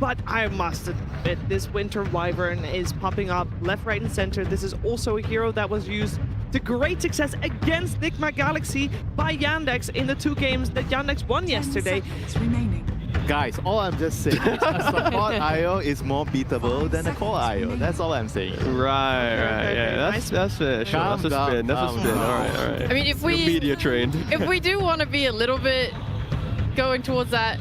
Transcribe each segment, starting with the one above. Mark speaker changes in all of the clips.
Speaker 1: But I must admit, this Winter Wyvern is popping up left, right, and center. This is also a hero that was used to great success against Nigma Galaxy by Yandex in the 2 games that Yandex won yesterday.
Speaker 2: Guys, all I'm just saying is a support IO is more beatable than a core IO. That's all I'm saying.
Speaker 3: Right, yeah, that's fair. Sure, that's a spin. That's a spin. All right.
Speaker 4: I mean, if
Speaker 3: You're media trained.
Speaker 4: if we do want to be a little bit going towards that,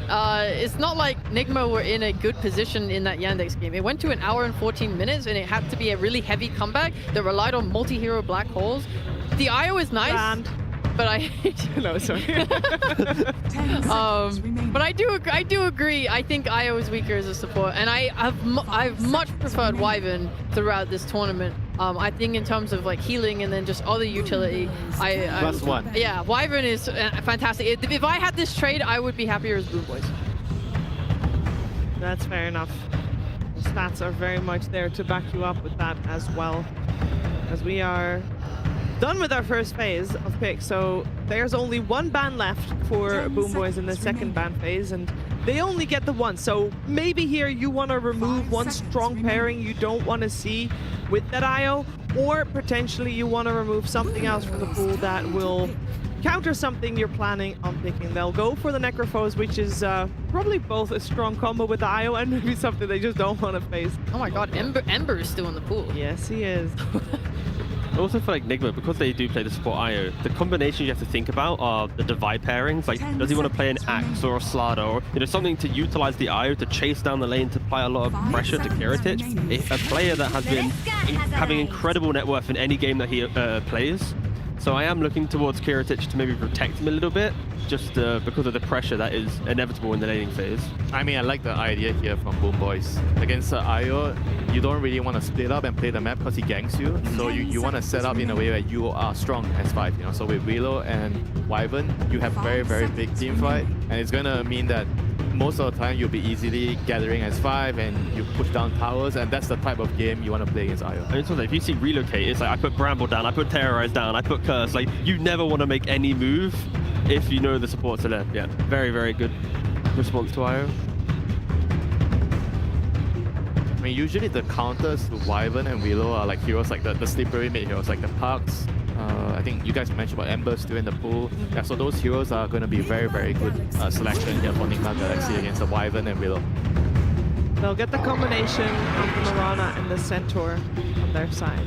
Speaker 4: it's not like Nigma were in a good position in that Yandex game. It went to 1 hour and 14 minutes, and it had to be a really heavy comeback that relied on multi-hero black holes. The IO is nice, but I
Speaker 1: No, sorry.
Speaker 4: but I do agree. I think IO is weaker as a support, and I've much preferred Wyvern throughout this tournament. I think in terms of like healing and then just other utility,
Speaker 2: +1.
Speaker 4: Yeah, Wyvern is fantastic. If I had this trade, I would be happier as BoomBoys.
Speaker 1: That's fair enough. The stats are very much there to back you up with that as well. As we are done with our first phase of picks, so there's only 1 ban left for BoomBoys in the second ban phase, and they only get the 1. So maybe here you want to remove 1 strong pairing you don't want to see with that IO, or potentially you want to remove something else from the pool that will counter something you're planning on picking. They'll go for the Necrophos, which is probably both a strong combo with the IO and maybe something they just don't want to face.
Speaker 4: Oh my god, Ember is still in the pool.
Speaker 1: Yes, he is.
Speaker 3: I also feel like Nigma, because they do play the support IO, the combinations you have to think about are the divide pairings. Like, does he want to play an Axe or a Slada, or something to utilize the IO to chase down the lane to apply a lot of pressure to Kiritich? A player that has been having incredible net worth in any game that he plays. So I am looking towards Kiritich to maybe protect him a little bit, just because of the pressure that is inevitable in the laning phase.
Speaker 2: I mean, I like the idea here from BoomBoys. Against IO, you don't really want to split up and play the map because he ganks you. So you want to set up in a way where you are strong as 5. You know, so with Willow and Wyvern, you have very big team fight, and it's gonna mean that most of the time you'll be easily gathering as 5 and you push down towers, and that's the type of game you want to play against IO.
Speaker 3: And it's also, if you see Relocate, it's like I put Bramble down, I put Terrorize down, I put Curse. Like, you never want to make any move if you know the supports are there. Yeah, very good response to IO.
Speaker 2: I mean, usually the counters to Wyvern and Willow are like heroes like the slippery mid heroes, like the Parks. I think you guys mentioned about Ember still in the pool. Yeah, so those heroes are going to be very good selection here for Nigma Galaxy against the Wyvern and Willow.
Speaker 1: They'll get the combination of the Mirana and the Centaur on their side.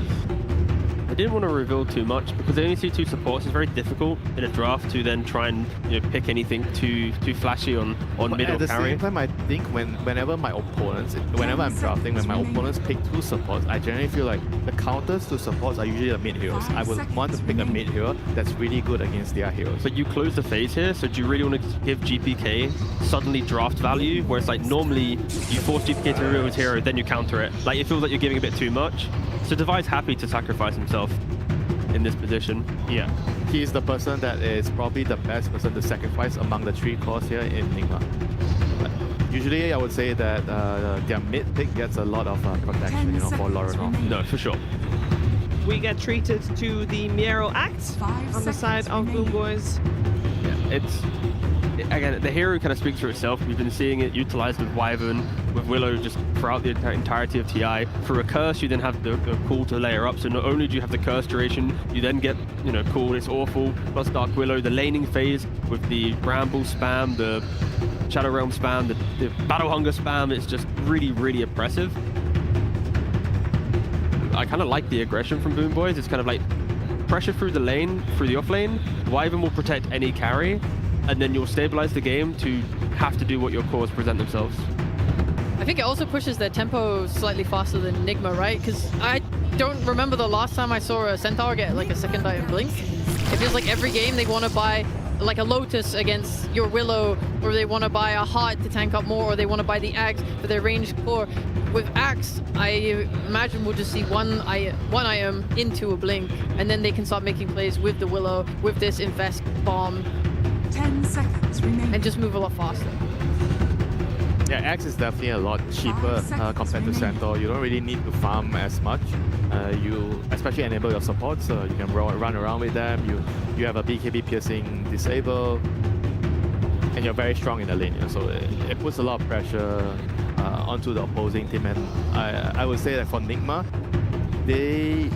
Speaker 3: I didn't want to reveal too much because they only see 2 supports. It's very difficult in a draft to then try and pick anything too flashy on mid or
Speaker 2: at the
Speaker 3: carry.
Speaker 2: same time, I think whenever I'm drafting, when my opponents pick 2 supports, I generally feel like the counters to supports are usually the mid heroes. I would want to pick a mid hero that's really good against their heroes.
Speaker 3: But you close the phase here, so do you really want to give GPK suddenly draft value, where it's like normally you force GPK to reveal his hero, then you counter it. Like, it feels like you're giving a bit too much. So Divide's happy to sacrifice himself in this position.
Speaker 2: Yeah, he's the person that is probably the best person to sacrifice among the 3 cores here in Nigma. Usually, I would say that their mid pick gets a lot of protection, for Lorenov.
Speaker 3: No, for sure.
Speaker 1: We get treated to the Miero Axe on the side of BoomBoys.
Speaker 3: Yeah, again, the hero kind of speaks for itself. We've been seeing it utilized with Wyvern, with Willow just throughout the entirety of TI. For a curse, you then have the cool to layer up. So not only do you have the curse duration, you then get, cool, it's awful, plus Dark Willow, the laning phase with the Bramble spam, the Shadow Realm spam, the Battle Hunger spam. It's just really oppressive. I kind of like the aggression from BoomBoys. It's kind of like pressure through the lane, through the off lane. Wyvern will protect any carry, and then you'll stabilize the game to have to do what your cores present themselves.
Speaker 4: I think it also pushes their tempo slightly faster than Nigma, right? Because I don't remember the last time I saw a Centaur get like a second item blink. It feels like every game they want to buy like a Lotus against your Willow, or they want to buy a Heart to tank up more, or they want to buy the Axe for their ranged core. With Axe, I imagine we'll just see one item into a blink, and then they can start making plays with the Willow, with this Invest Bomb.
Speaker 5: 10 seconds remaining.
Speaker 4: And just move a lot faster.
Speaker 2: Yeah, Axe is definitely a lot cheaper compared to Centaur. You don't really need to farm as much. You especially enable your support, so you can run around with them. You have a BKB piercing disable, and you're very strong in the lane. So it puts a lot of pressure onto the opposing team. And I would say that for Nigma, they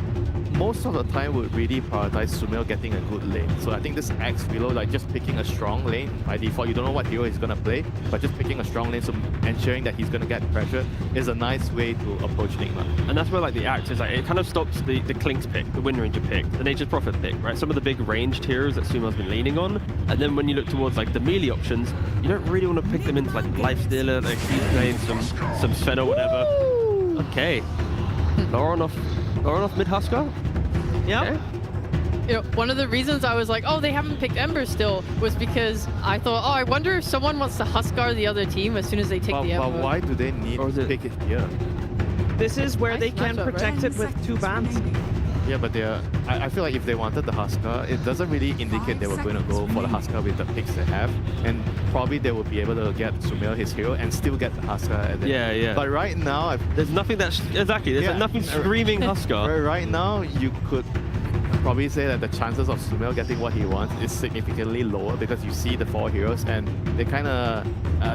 Speaker 2: most of the time would really prioritize Sumail getting a good lane. So I think this Axe below, like just picking a strong lane by default, you don't know what hero he's gonna play, but just picking a strong lane, so ensuring that he's gonna get pressure is a nice way to approach Nigma.
Speaker 3: And that's where like the Axe is like, it kind of stops the Clink's pick, the Wind Ranger pick, the Nature's Prophet pick, right? Some of the big ranged heroes that Sumail's been leaning on. And then when you look towards like the melee options, you don't really want to pick them into like Lifestealer, like he's playing some Sven or whatever. Okay. Lauren off mid Husker?
Speaker 1: Yep.
Speaker 3: Okay.
Speaker 4: You know, one of the reasons I was like, oh, they haven't picked Ember still, was because I thought, oh, I wonder if someone wants to Huskar the other team as soon as they take the Ember.
Speaker 2: But why do they need to pick it here?
Speaker 1: This is where
Speaker 4: Nice
Speaker 1: they can
Speaker 4: matchup, right?
Speaker 1: protect it with 2 bans.
Speaker 2: Yeah, but I feel like if they wanted the Huskar, it doesn't really indicate they were going to go for the Huskar with the picks they have. And probably they would be able to get Sumail his hero and still get the Huskar.
Speaker 3: Yeah.
Speaker 2: But right now,
Speaker 3: There's nothing that's exactly. There's like nothing screaming Huskar.
Speaker 2: right now, you could probably say that the chances of Sumail getting what he wants is significantly lower because you see the 4 heroes and they kind of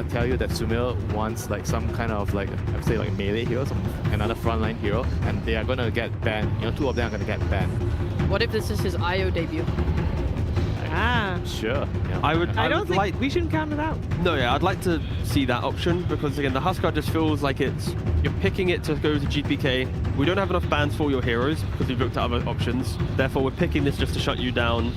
Speaker 2: tell you that Sumail wants like some kind of like, I would say like melee hero, another frontline hero, and they are going to get banned. You know, 2 of them are going to get banned.
Speaker 4: What if this is his IO debut?
Speaker 2: Sure. Yeah.
Speaker 3: I
Speaker 1: don't
Speaker 3: would
Speaker 1: think
Speaker 3: like.
Speaker 1: we shouldn't count it out.
Speaker 3: No, yeah, I'd like to see that option because again, the Huskar just feels like you're picking it to go to GPK. We don't have enough bans for your heroes because we've looked at other options. Therefore, we're picking this just to shut you down,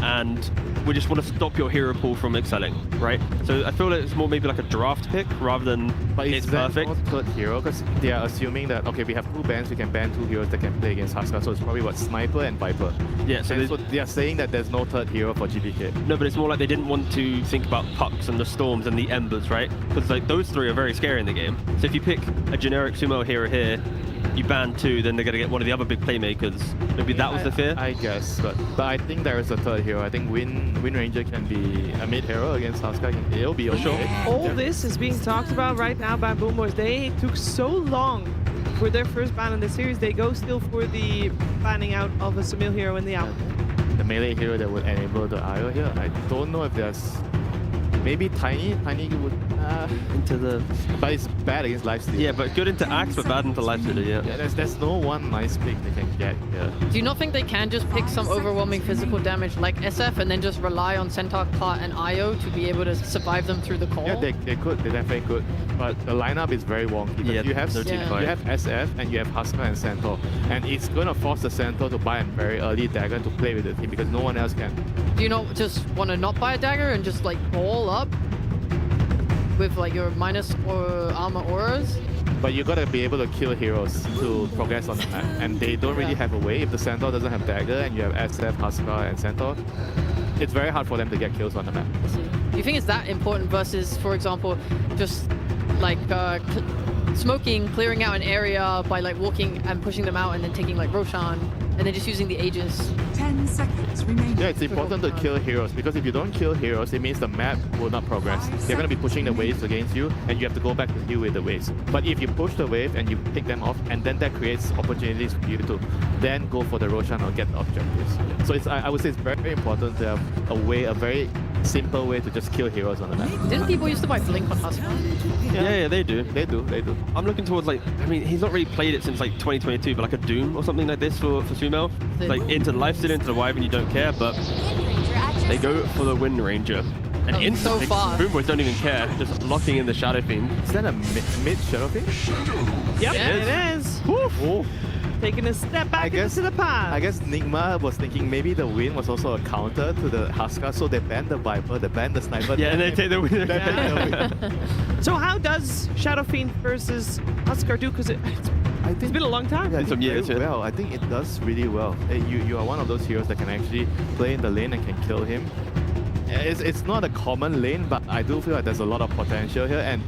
Speaker 3: and we just want to stop your hero pool from excelling, right? So I feel like it's more maybe like a draft pick rather than
Speaker 2: But
Speaker 3: it's
Speaker 2: is that
Speaker 3: perfect.
Speaker 2: not third hero? Because they are assuming that, okay, we have 2 bans, we can ban 2 heroes that can play against Huskar. So it's probably what, Sniper and Viper.
Speaker 3: Yeah, so
Speaker 2: And so they are saying that there's no third hero for GPK.
Speaker 3: no, but it's more like they didn't want to think about Pucks and the Storms and the Embers, right? Because like those 3 are very scary in the game. So if you pick a generic Sumo hero here, you ban 2, then they're going to get one of the other big playmakers. Maybe that was the fear?
Speaker 2: I guess, but I think there is a third hero. I think Wind Ranger can be a mid hero against Huskar. It'll be okay.
Speaker 1: All this is being talked about right now by BoomBoys. They took so long for their first ban in the series. They go still for the banning out of a Sumail hero in the out.
Speaker 2: The melee hero that would enable the IO here. I don't know if there's maybe Tiny would,
Speaker 3: Into the...
Speaker 2: but it's bad against lifesteal.
Speaker 3: Yeah, but good into Axe, but bad into Lifestealer, yeah.
Speaker 2: Yeah, there's no one nice pick they can get here.
Speaker 4: Do you not think they can just pick some overwhelming physical damage like SF and then just rely on Centaur, Cart, and IO to be able to survive them through the call?
Speaker 2: Yeah, they could, they definitely could. But the lineup is very wonky.
Speaker 3: Yeah,
Speaker 2: you have
Speaker 3: no
Speaker 4: team
Speaker 2: you
Speaker 4: fight.
Speaker 2: have SF and you have Huskar and Centaur, and it's gonna force the Centaur to buy a very early dagger to play with the team because no one else can.
Speaker 4: Do you not just want to not buy a dagger and just like ball up with like your minus or armor auras?
Speaker 2: But you gotta be able to kill heroes to progress on the map, and they don't really
Speaker 4: Yeah.
Speaker 2: have a way. If the Centaur doesn't have dagger and you have SF, Huskar, and Centaur, it's very hard for them to get kills on the map.
Speaker 4: I see. Do you think it's that important versus, for example, just like smoking, clearing out an area by like walking and pushing them out and then taking like Roshan and then just using the Aegis?
Speaker 5: 10 seconds remaining.
Speaker 2: Yeah, it's important to kill heroes because if you don't kill heroes, it means the map will not progress. They're going to be pushing the waves against you and you have to go back to deal with the waves. But if you push the wave and you pick them off, and then that creates opportunities for you to then go for the Roshan or get the objectives. So I would say it's very, very important to have a very simple way to just kill heroes on the map.
Speaker 4: Didn't people used to buy Blink on Huskar?
Speaker 3: Yeah, they do.
Speaker 2: They do.
Speaker 3: I'm looking towards like, I mean, he's not really played it since like 2022, but like a Doom or something like this for Sumail. Like into the Lifestealer, into the Wyvern, you don't care, but they go for the Wind Ranger. And
Speaker 4: Oh,
Speaker 3: instantly,
Speaker 4: so far.
Speaker 3: BoomBoys don't even care, just locking in the Shadow Fiend.
Speaker 2: Is that a mid Shadow Fiend?
Speaker 1: Yep,
Speaker 4: Yeah.
Speaker 1: it is.
Speaker 2: Oh.
Speaker 1: Taking a step back into the past.
Speaker 2: I guess Nigma was thinking maybe the Wind was also a counter to the Huskar, so they banned the Viper, they banned the Sniper.
Speaker 3: Yeah, and they take the Wind.
Speaker 2: They take the Wind.
Speaker 1: So how does Shadow Fiend versus Huskar do? Because it's been a long time.
Speaker 2: Yeah, I
Speaker 3: Been some
Speaker 2: think
Speaker 3: years,
Speaker 2: very
Speaker 3: yeah.
Speaker 2: well. I think it does really well. You are one of those heroes that can actually play in the lane and can kill him. It's not a common lane, but I do feel like there's a lot of potential here, and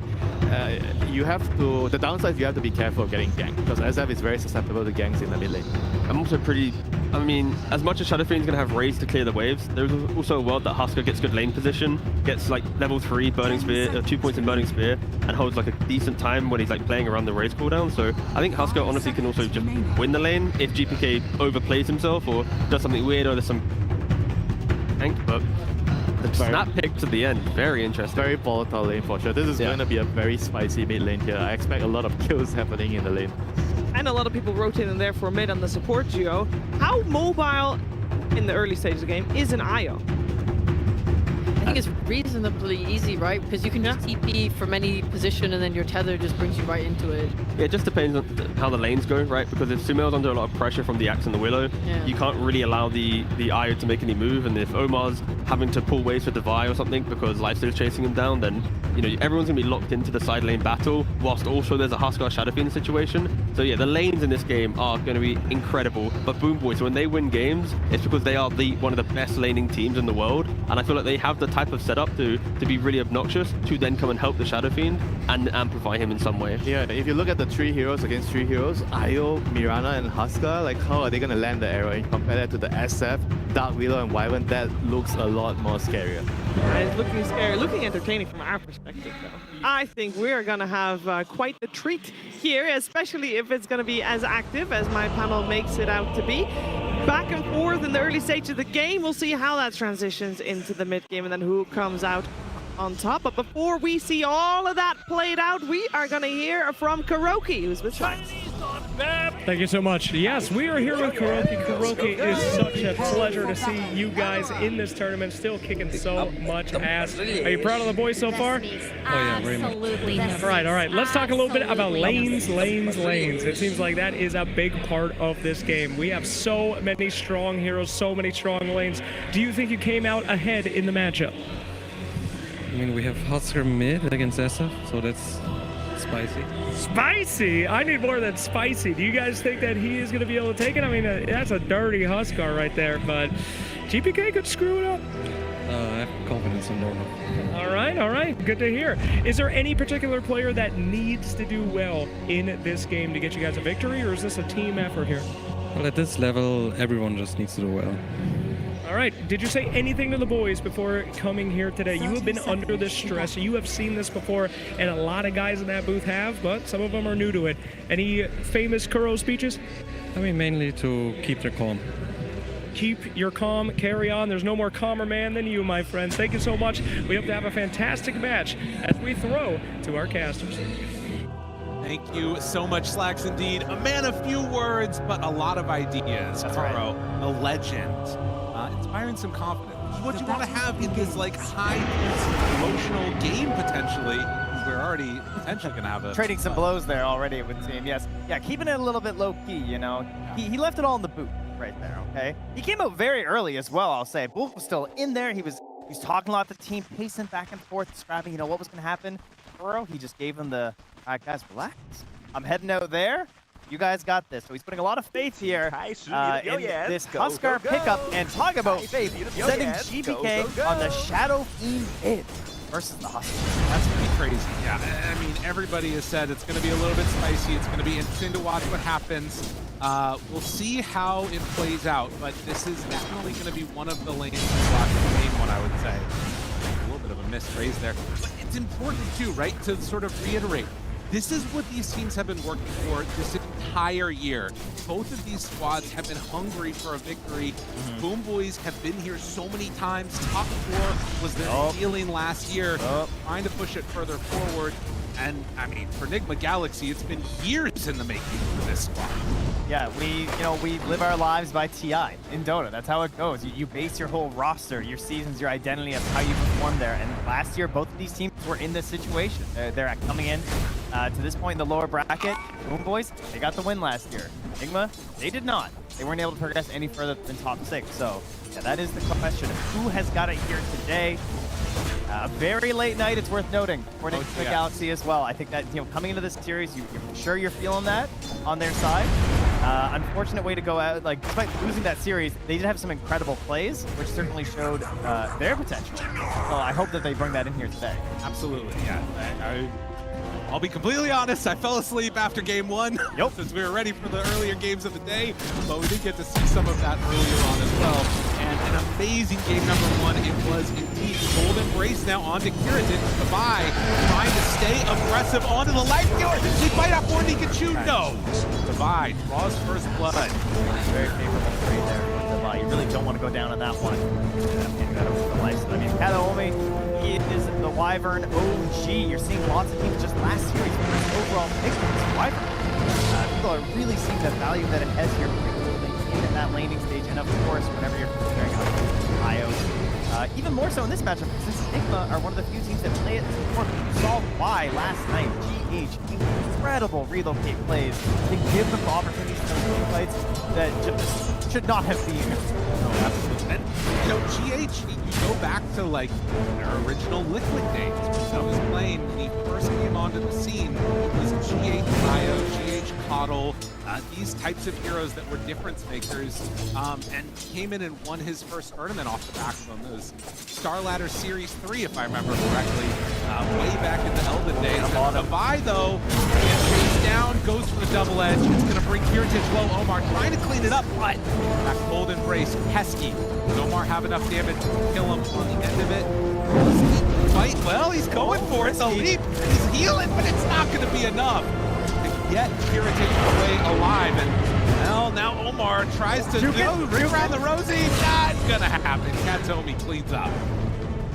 Speaker 2: you have to. The downside is you have to be careful of getting ganked because SF is very susceptible to ganks in the mid lane.
Speaker 3: I'm also pretty, I mean, as much as Shadow Fiend's gonna have Raze to clear the waves, there's also a world that Huskar gets good lane position, gets like level 3 Burning Spear, 2 points in Burning Spear, and holds like a decent time when he's like playing around the Raze cooldown. So I think Huskar honestly can also just win the lane if GPK overplays himself or does something weird or there's some tank, but The snap pick to the end, very interesting.
Speaker 2: Very volatile lane for sure. This is going to be a very spicy mid lane here. I expect a lot of kills happening in the lane.
Speaker 1: And a lot of people rotating there for mid on the support duo. How mobile in the early stages of the game is an IO?
Speaker 4: I think it's reasonably easy, right? Because you can just TP from any position and then your tether just brings you right into it.
Speaker 3: Yeah, it just depends on how the lanes go, right? Because if Sumail's under a lot of pressure from the Axe and the Willow, you can't really allow the IO to make any move. And if Omar's having to pull waves for Devi or something because Lifesteal's chasing him down, then everyone's gonna be locked into the side lane battle, whilst also there's a Huskar Shadow Fiend situation. So yeah, the lanes in this game are gonna be incredible. But BoomBoys, when they win games, it's because they are one of the best laning teams in the world. And I feel like they have the type of setup to be really obnoxious, to then come and help the Shadow Fiend and amplify him in some way.
Speaker 2: Yeah, if you look at the 3 heroes against 3 heroes, Io, Mirana, and Huskar, like how are they going to land the arrow and compare that to the SF, Dark Willow, and Wyvern? That looks a lot more scarier.
Speaker 1: It's looking scary, looking entertaining from our perspective, though. I think we're going to have quite the treat here, especially if it's going to be as active as my panel makes it out to be. Back and forth in the early stage of the game. We'll see how that transitions into the mid game and then who comes out on top. But before we see all of that played out, we are going to hear from Kuroki, who's with us.
Speaker 6: Thank you so much. Yes, we are here with Kuroki. Kuroki, it is such a pleasure to see you guys in this tournament, still kicking so much ass. Are you proud of the boys so far?
Speaker 7: Oh yeah, very much. Absolutely.
Speaker 6: All right. Let's talk a little bit about lanes. It seems like that is a big part of this game. We have so many strong heroes, so many strong lanes. Do you think you came out ahead in the matchup?
Speaker 8: I mean, we have Huskar mid against SF, so that's spicy.
Speaker 6: Spicy? I need more than spicy. Do you guys think that he is going to be able to take it? I mean, that's a dirty Huskar right there, but GPK could screw it up.
Speaker 8: I have confidence in Norma.
Speaker 6: All right. Good to hear. Is there any particular player that needs to do well in this game to get you guys a victory, or is this a team effort here?
Speaker 8: Well, at this level, everyone just needs to do well.
Speaker 6: All right. Did you say anything to the boys before coming here today? You have been under this stress. You have seen this before, and a lot of guys in that booth have, but some of them are new to it. Any famous Kuro speeches?
Speaker 8: I mean, mainly to keep their calm.
Speaker 6: Keep your calm, carry on. There's no more calmer man than you, my friends. Thank you so much. We hope to have a fantastic match as we throw to our casters.
Speaker 9: Thank you so much, Slacks. Indeed, a man of few words, but a lot of ideas. Kuro, a legend. Inspiring some confidence. What you want to have in this high emotional game potentially. We're already potentially going to have a
Speaker 10: trading some blows there already, it would seem. Yes, yeah, keeping it a little bit low key. He left it all in the boot right there. Okay, he came out very early as well. I'll say, Wolf was still in there. He was talking a lot to the team, pacing back and forth, describing what was going to happen. Kuro, he just gave him the, all right, guys, relax. I'm heading out there. You guys got this. So he's putting a lot of faith here in this Huskar pickup. And talk about faith, sending GPK on the Shadow Fiend mid versus the Huskar.
Speaker 9: That's pretty crazy. Yeah, I mean, everybody has said it's going to be a little bit spicy. It's going to be interesting to watch what happens. We'll see how it plays out, but this is definitely going to be one of the lanes to watch, the main one, I would say. A little bit of a missed phrase there. But it's important, too, right, to sort of reiterate. This is what these teams have been working for this entire year. Both of these squads have been hungry for a victory. BoomBoys have been here so many times. Top 4 was their ceiling last year, trying to push it further forward. And I mean, for Nigma Galaxy, it's been years in the making for this squad.
Speaker 10: Yeah, we live our lives by TI in Dota. That's how it goes. You base your whole roster, your seasons, your identity of how you perform there. And last year, both of these teams were in this situation. They're coming in to this point in the lower bracket. BoomBoys, they got the win last year. Nigma, they did not. They weren't able to progress any further than top 6. So yeah, that is the question of who has got it here today. A very late night, it's worth noting, for Nigma Galaxy as well. I think that coming into this series, you're sure you're feeling that on their side. Unfortunate way to go out. Despite losing that series, they did have some incredible plays, which certainly showed their potential. So I hope that they bring that in here today.
Speaker 9: Absolutely, yeah. I'll be completely honest, I fell asleep after game 1 since we were ready for the earlier games of the day, but we did get to see some of that earlier on as well. And an amazing game number 1 it was indeed. Gold Embrace now onto Kiritan. Devi trying to stay aggressive onto the life stealer. He might have more Pikachu. No. Devi draws first blood.
Speaker 10: Very favorable trade there with Devi You really don't want to go down on that one. I mean, Kataomi, he is the Wyvern OG. You're seeing lots of teams just last year. He's the first overall pick for this Wyvern. People are really seeing the value that it has here, particularly in that laning stage. And of course, whenever you're considering IOs, even more so in this matchup, since Nigma are one of the few teams that play it support. You saw why last night GH incredible relocate plays to give them the opportunities to those team fights that just should not have been.
Speaker 9: Oh, absolutely. And, you know, GH, you go back to, like, their original Liquid days. When I was playing, when he first came onto the scene, it was GH Io, GH Coddle, these types of heroes that were difference makers, and came in and won his first tournament off the back of them. It was Star Ladder Series 3, if I remember correctly, way back in the Elden days. Levi, though, gets chased down, goes for the double edge. It's going to bring Heritage low. Omar trying to clean it up, but that cold embrace, pesky. Does Omar have enough damage to kill him on the end of it? Does he fight? Well, he's going for it. The leap, he's healing, but it's not going to be enough to get Heritage away alive. And well, now Omar tries to ring around the Rosie. Not going to happen. Kataomi cleans up.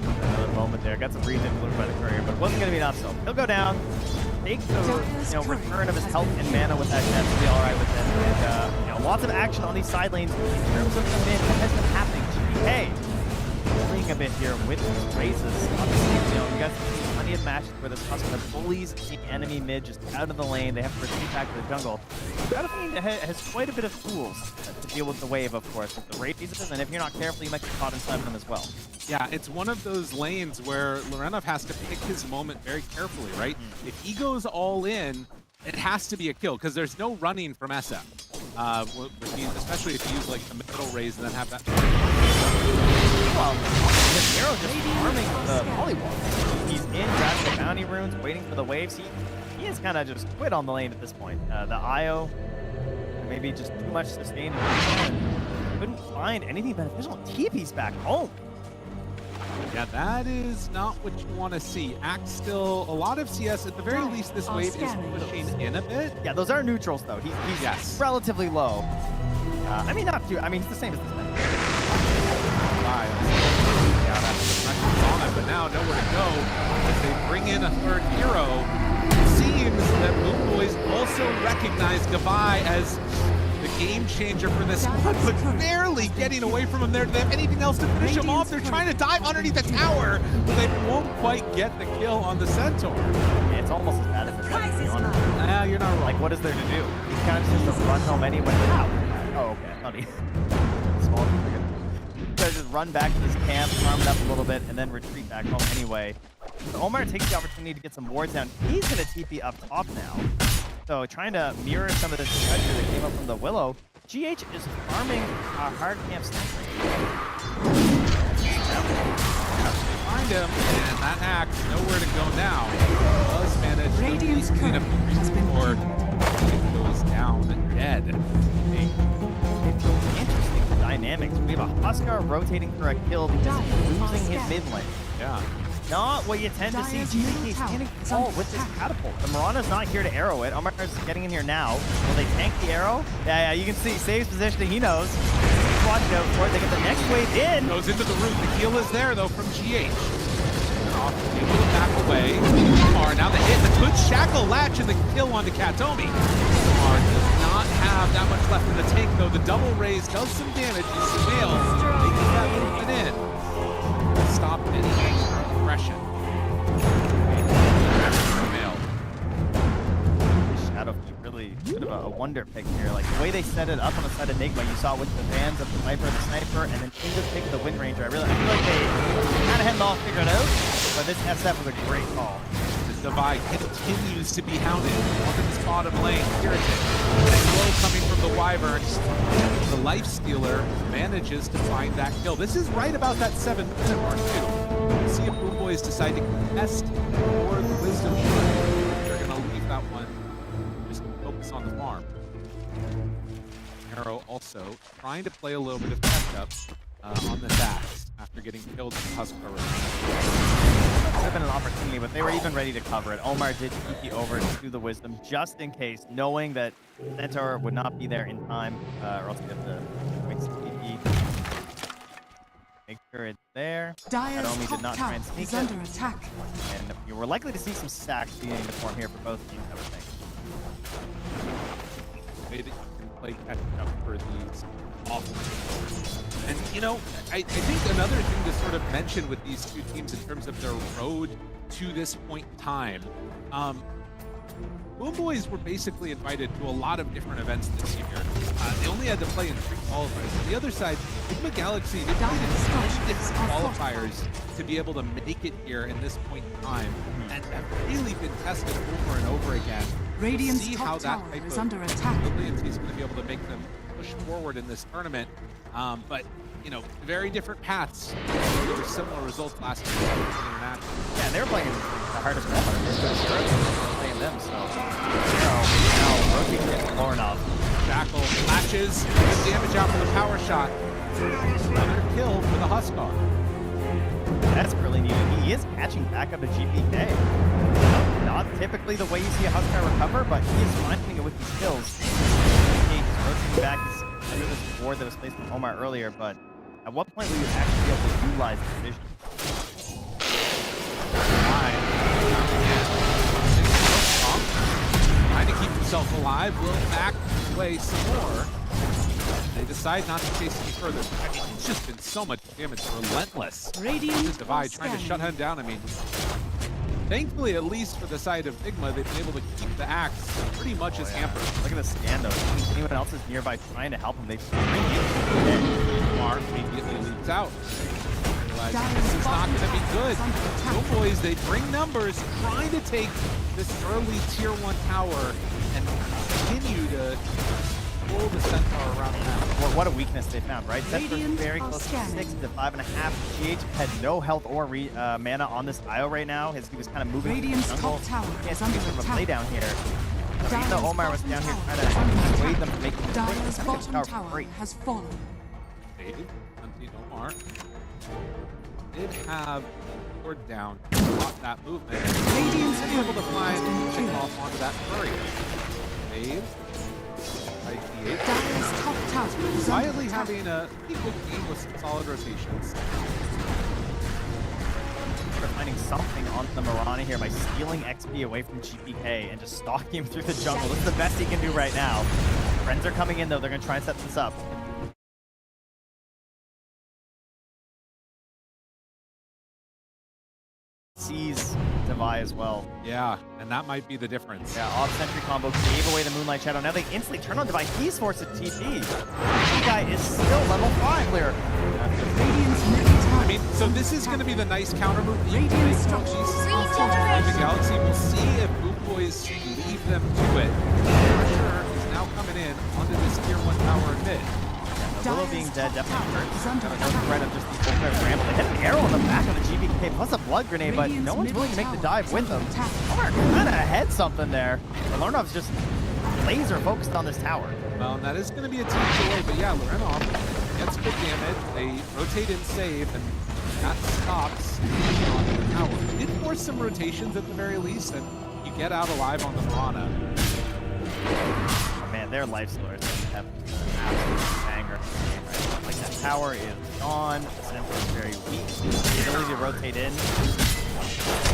Speaker 10: Another moment there. Got some regen blue by the courier, but it wasn't going to be enough, so he'll go down. Take the return of his health and mana with that chance to be all right with him. And lots of action on these side lanes in terms of the mid. What has been happening? GK playing a bit here with his raises. Obviously, you guys have seen plenty of matches where this customer bullies the enemy mid just out of the lane. They have to retreat back to the jungle. Battlefield has quite a bit of tools to deal with the wave, of course, with the raises, and if you're not careful, you might get caught inside of them as well.
Speaker 9: Yeah, it's one of those lanes where Lorenov has to pick his moment very carefully, right? If he goes all in, it has to be a kill, because there's no running from SF. Especially if you use like the middle raise and then have that.
Speaker 10: Well, this hero just farming the polywall. He's in, grabbing the bounty runes, waiting for the waves. He has kind of just quit on the lane at this point. The IO, maybe just too much sustain. Couldn't find anything beneficial. TP's back home.
Speaker 9: Yeah, that is not what you want to see. Act still, a lot of CS, at the very least, this wave is pushing in a bit.
Speaker 10: Yeah, those are neutrals, though. He's relatively low. I mean, not too, I mean, he's the same as this man.
Speaker 9: Yeah, that's the pressure's on him, but now nowhere to go. As they bring in a third hero, it seems that BoomBoys also recognize Gavai as the game changer for this one, but barely getting away from him there. Do they have anything else to finish him off? They're trying to dive underneath the tower, but they won't quite get the kill on the Centaur.
Speaker 10: Yeah, it's almost as bad as it's going to be honest. Yeah, you're not wrong. Like, what is there to do? He's kind of just a run home anyway. Oh, okay. Funny. Small. Just run back to his camp, farm it up a little bit, and then retreat back home anyway. So Omar takes the opportunity to get some wards down. He's going to TP up top now. So trying to mirror some of this pressure that came up from the Willow, GH is farming hard camp sniper.
Speaker 9: Find him, and that axe nowhere to go now. Does manage to clean up the board. It goes down dead.
Speaker 10: Interesting dynamics. We have a Huskar rotating for a kill because he's losing his mid lane.
Speaker 9: Yeah.
Speaker 10: Not what you tend to see. GK standing tall with this catapult. The Mirana's not here to arrow it. Omar's getting in here now. Will they tank the arrow? Yeah, you can see. Saves positioning. He knows. He's watching out for it. They get the next wave in.
Speaker 9: Goes into the root. The heal is there, though, from GH. Able to back away. Omar, now the hit. The good shackle latch and the kill onto Kataomi. Omar does not have that much left in the tank, though. The double raise does some damage. Sumail making that movement in. Stop anything from aggression.
Speaker 10: Shadow really bit of a wonder pick here. Like the way they set it up on the side of Nigma, you saw with the bands of the Viper and the Sniper, and then into the pick of the Wind Ranger. I feel like they kind of had it all figured out, but this SF was a great call.
Speaker 9: The Divide continues to be hounded onto this bottom lane. Heritage. Glow coming from the Wyvern. The Life Stealer manages to find that kill. This is right about that 7-minute mark, too. We'll see if BoomBoys decide to contest or the Wisdom Shard. They're going to leave that one, just focus on the farm. Arrow also trying to play a little bit of catch-up on the Dax after getting killed in the Huskar.
Speaker 10: could have been an opportunity, but they were even ready to cover it. Omar did TP over to the Wisdom just in case, knowing that Centaur would not be there in time, or else he'd have to waste TP. Make sure it's there.
Speaker 5: Dire's
Speaker 10: Naomi did not
Speaker 5: top
Speaker 10: try and
Speaker 5: tower
Speaker 10: sneak
Speaker 5: is
Speaker 10: it.
Speaker 5: under attack.
Speaker 10: And you were likely to see some stacks beginning to form here for both teams, I would think.
Speaker 9: Way that you can play catch up for these awful teams. And you know, I think another thing to sort of mention with these two teams in terms of their road to this point in time, BoomBoys were basically invited to a lot of different events this year. They only had to play in 3 qualifiers. On the other side, Nigma Galaxy, they played in 3 different qualifiers to be able to make it here in this point in time, and have really been tested over and over again.
Speaker 5: Radiant's
Speaker 9: See
Speaker 5: top
Speaker 9: how that
Speaker 5: tower
Speaker 9: type
Speaker 5: is
Speaker 9: of
Speaker 5: under attack.
Speaker 9: resiliency is going to be able to make them push forward in this tournament. But you know, very different paths. There were similar results last year in international.
Speaker 10: Yeah, and they were playing the hardest one. They were playing them, so now rotating it far enough.
Speaker 9: Jackal flashes, good damage out for the power shot. Another kill for the Huskar.
Speaker 10: That's really needed. He is catching back up to GPK. Not typically the way you see a Huskar recover, but he is finding it with these kills. He's rotating back under this ward that was placed from Omar earlier, but at what point will you actually be able to utilize the vision?
Speaker 9: Trying to keep himself alive, will back away some more. They decide not to chase any further. I mean, it's just been so much damage, relentless.
Speaker 5: Radiant
Speaker 9: Divide trying to shut him down. I mean, thankfully, at least for the side of Nigma, they've been able to keep the axe pretty much as hampered.
Speaker 10: Look at the stand though. Anyone else is nearby trying to help him, they
Speaker 9: Mark immediately leaps out. Realizing this is not going to be good. BoomBoys, they bring numbers, trying to take this early tier 1 tower and continue to pull the Centaur around the map.
Speaker 10: Well, what a weakness they found, right? Centaur's
Speaker 5: Radiant
Speaker 10: very
Speaker 5: are
Speaker 10: close to
Speaker 5: scanning.
Speaker 10: 6 to 5.5. GH had no health or mana on this IO right now. He was kind of moving
Speaker 5: Radiant's
Speaker 10: through the jungle.
Speaker 5: top tower
Speaker 10: He had
Speaker 5: is
Speaker 10: to
Speaker 5: under
Speaker 10: do sort of a
Speaker 5: attack.
Speaker 10: play down here. Even
Speaker 5: Dire's
Speaker 10: though Omar was
Speaker 5: bottom
Speaker 10: down here
Speaker 5: tower
Speaker 10: trying
Speaker 5: is under
Speaker 10: to persuade
Speaker 5: attack.
Speaker 10: them to make the
Speaker 5: Dire's
Speaker 10: mistake,
Speaker 5: bottom
Speaker 10: tower
Speaker 5: tower
Speaker 10: free.
Speaker 5: has fallen.
Speaker 9: Dave, Hunting Omar, did have ward down to block that movement.
Speaker 5: Radiant's
Speaker 9: And able to
Speaker 5: turret
Speaker 9: find
Speaker 5: has been
Speaker 9: pick
Speaker 5: killed.
Speaker 9: off onto that flurry. Dave, IPH.
Speaker 5: Dire's top tower is under
Speaker 9: Quietly
Speaker 5: attack.
Speaker 9: having a pretty good game with some solid rotations.
Speaker 10: They're finding something on the Mirana here by stealing XP away from GPK and just stalking him through the jungle. This is the best he can do right now. Friends are coming in though, they're gonna try and set this up. Sees Devi as well.
Speaker 9: Yeah, and that might be the difference.
Speaker 10: Yeah, off-sentry combo gave away the Moonlight Shadow. Now they instantly turn on Devi. He's forced to TP. This guy is still level 5 clear.
Speaker 5: Radiant's middle tower
Speaker 9: I mean, so
Speaker 5: is
Speaker 9: this
Speaker 5: under
Speaker 9: is going to be
Speaker 5: attack.
Speaker 9: the nice counter move that you can
Speaker 5: Radiant
Speaker 9: make from
Speaker 5: structures
Speaker 9: these
Speaker 5: are
Speaker 9: the
Speaker 5: fortified.
Speaker 9: Galaxy. We'll see if BoomBoys leave them to it. Pressure is now coming in onto this tier 1 tower in mid.
Speaker 10: Willow being dead definitely hurts.
Speaker 5: is under
Speaker 10: No
Speaker 5: attack.
Speaker 10: threat of just the full threat scramble. They hit an arrow in the back of the GBK plus a blood grenade, but no one's willing to make the dive with them. Omar kind of had something there. Lornov's just laser focused on this tower.
Speaker 9: Well, and that is going to be a team delay, but yeah, Lorenov gets good damage. They rotate in save, and that stops on the tower. Did force some rotations at the very least, and you get out alive on the Mirana.
Speaker 10: Oh man, their life stealers have an absolute banger. Like that tower is gone. Centaur is very weak. The ability to rotate in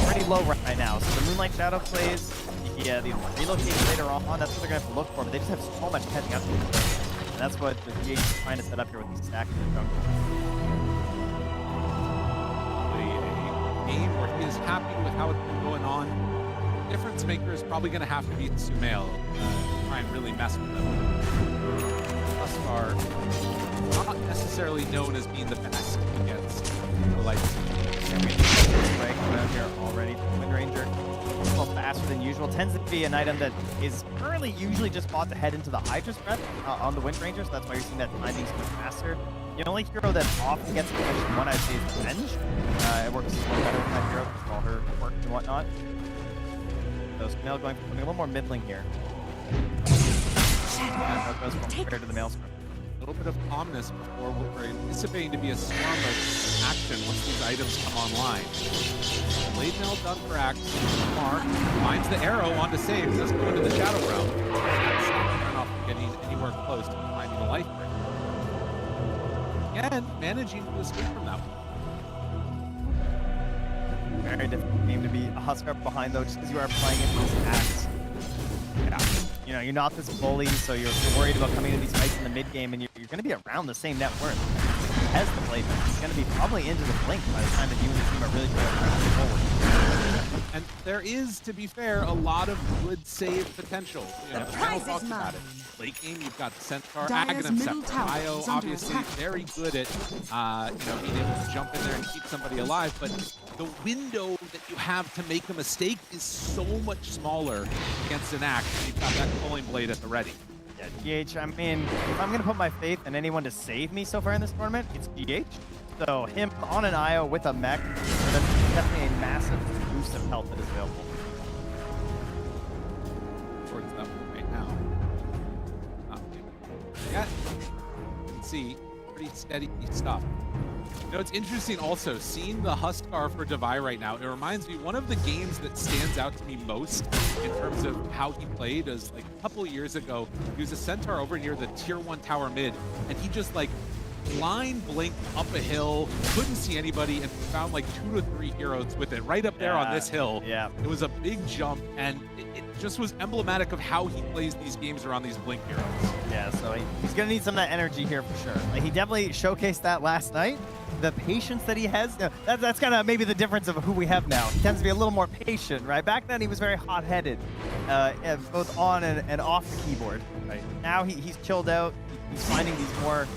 Speaker 10: pretty low right now. So the Moonlight Shadow plays. Yeah, the relocation later on, that's what they're gonna have to look for, but they just have so much catching up to. And that's what the GH is trying to set up here with these stacks in the jungle.
Speaker 9: A game where he is happy with how it's been going on. Difference maker is probably going to have to be Sumail to try and really mess with them. Thus far, not necessarily known as being the best against the light.
Speaker 10: And we have Eragg around here already. Wind Ranger, a little faster than usual. Tends to be an item that is currently usually just bought to head into the Hydra's Breath on the Wind Ranger, so that's why you're seeing that time being so much faster. The only hero that often gets finished one, I'd say, is Revenge. It works a little better with that hero for all her quirks and whatnot. So Sumail going for something a little more middling here. And how it goes from compared to the Maelstrom.
Speaker 9: A little bit of calmness before what we're anticipating to be a swarm of action once these items come online. Blade Mail done for Axe. Mark finds the arrow on to save, does go into the Shadow Realm. That's not turn off from getting anywhere close to finding a life break. Again, managing to escape from that one.
Speaker 10: Very difficult game to be a Husker behind though, just because you are playing it with Axe. Yeah. You know, you're not this bully, so you're worried about coming into these fights in the mid game, and you're going to be around the same net worth. He has the play, but he's going to be probably into the blink by the time that you and the team are really trying to move forward.
Speaker 9: And there is, to be fair, a lot of good save potential. You know, the panel talked about it. Late game, you've got the Centaur,
Speaker 5: Dyer's middle
Speaker 9: Aghanim,
Speaker 5: tower
Speaker 9: Io,
Speaker 5: is under
Speaker 9: obviously
Speaker 5: attack.
Speaker 9: very good at being able to jump in there and keep somebody alive, but the window that you have to make a mistake is so much smaller against an Axe. You've got that Culling Blade at the ready.
Speaker 10: Yeah, GH, I mean, if I'm going to put my faith in anyone to save me so far in this tournament, it's GH. So him on an IO with a mech, that's definitely a massive boost of health that is available.
Speaker 9: Towards that one right now. Not yet. You can see pretty steady stuff. You know, it's interesting also, seeing the Huskar for Devi right now, it reminds me, one of the games that stands out to me most in terms of how he played is like a couple years ago, he was a Centaur over near the tier 1 tower mid, and he just like blind blinked up a hill, couldn't see anybody, and found like 2 to 3 heroes with it right up there on this hill.
Speaker 10: Yeah.
Speaker 9: It was a big jump, and it just was emblematic of how he plays these games around these blink heroes.
Speaker 10: Yeah, so he's going to need some of that energy here for sure. Like, he definitely showcased that last night. The patience that he has, that's kind of maybe the difference of who we have now. He tends to be a little more patient, right? Back then, he was very hot-headed, both on and off the keyboard. Right. Now he's chilled out. He's finding these more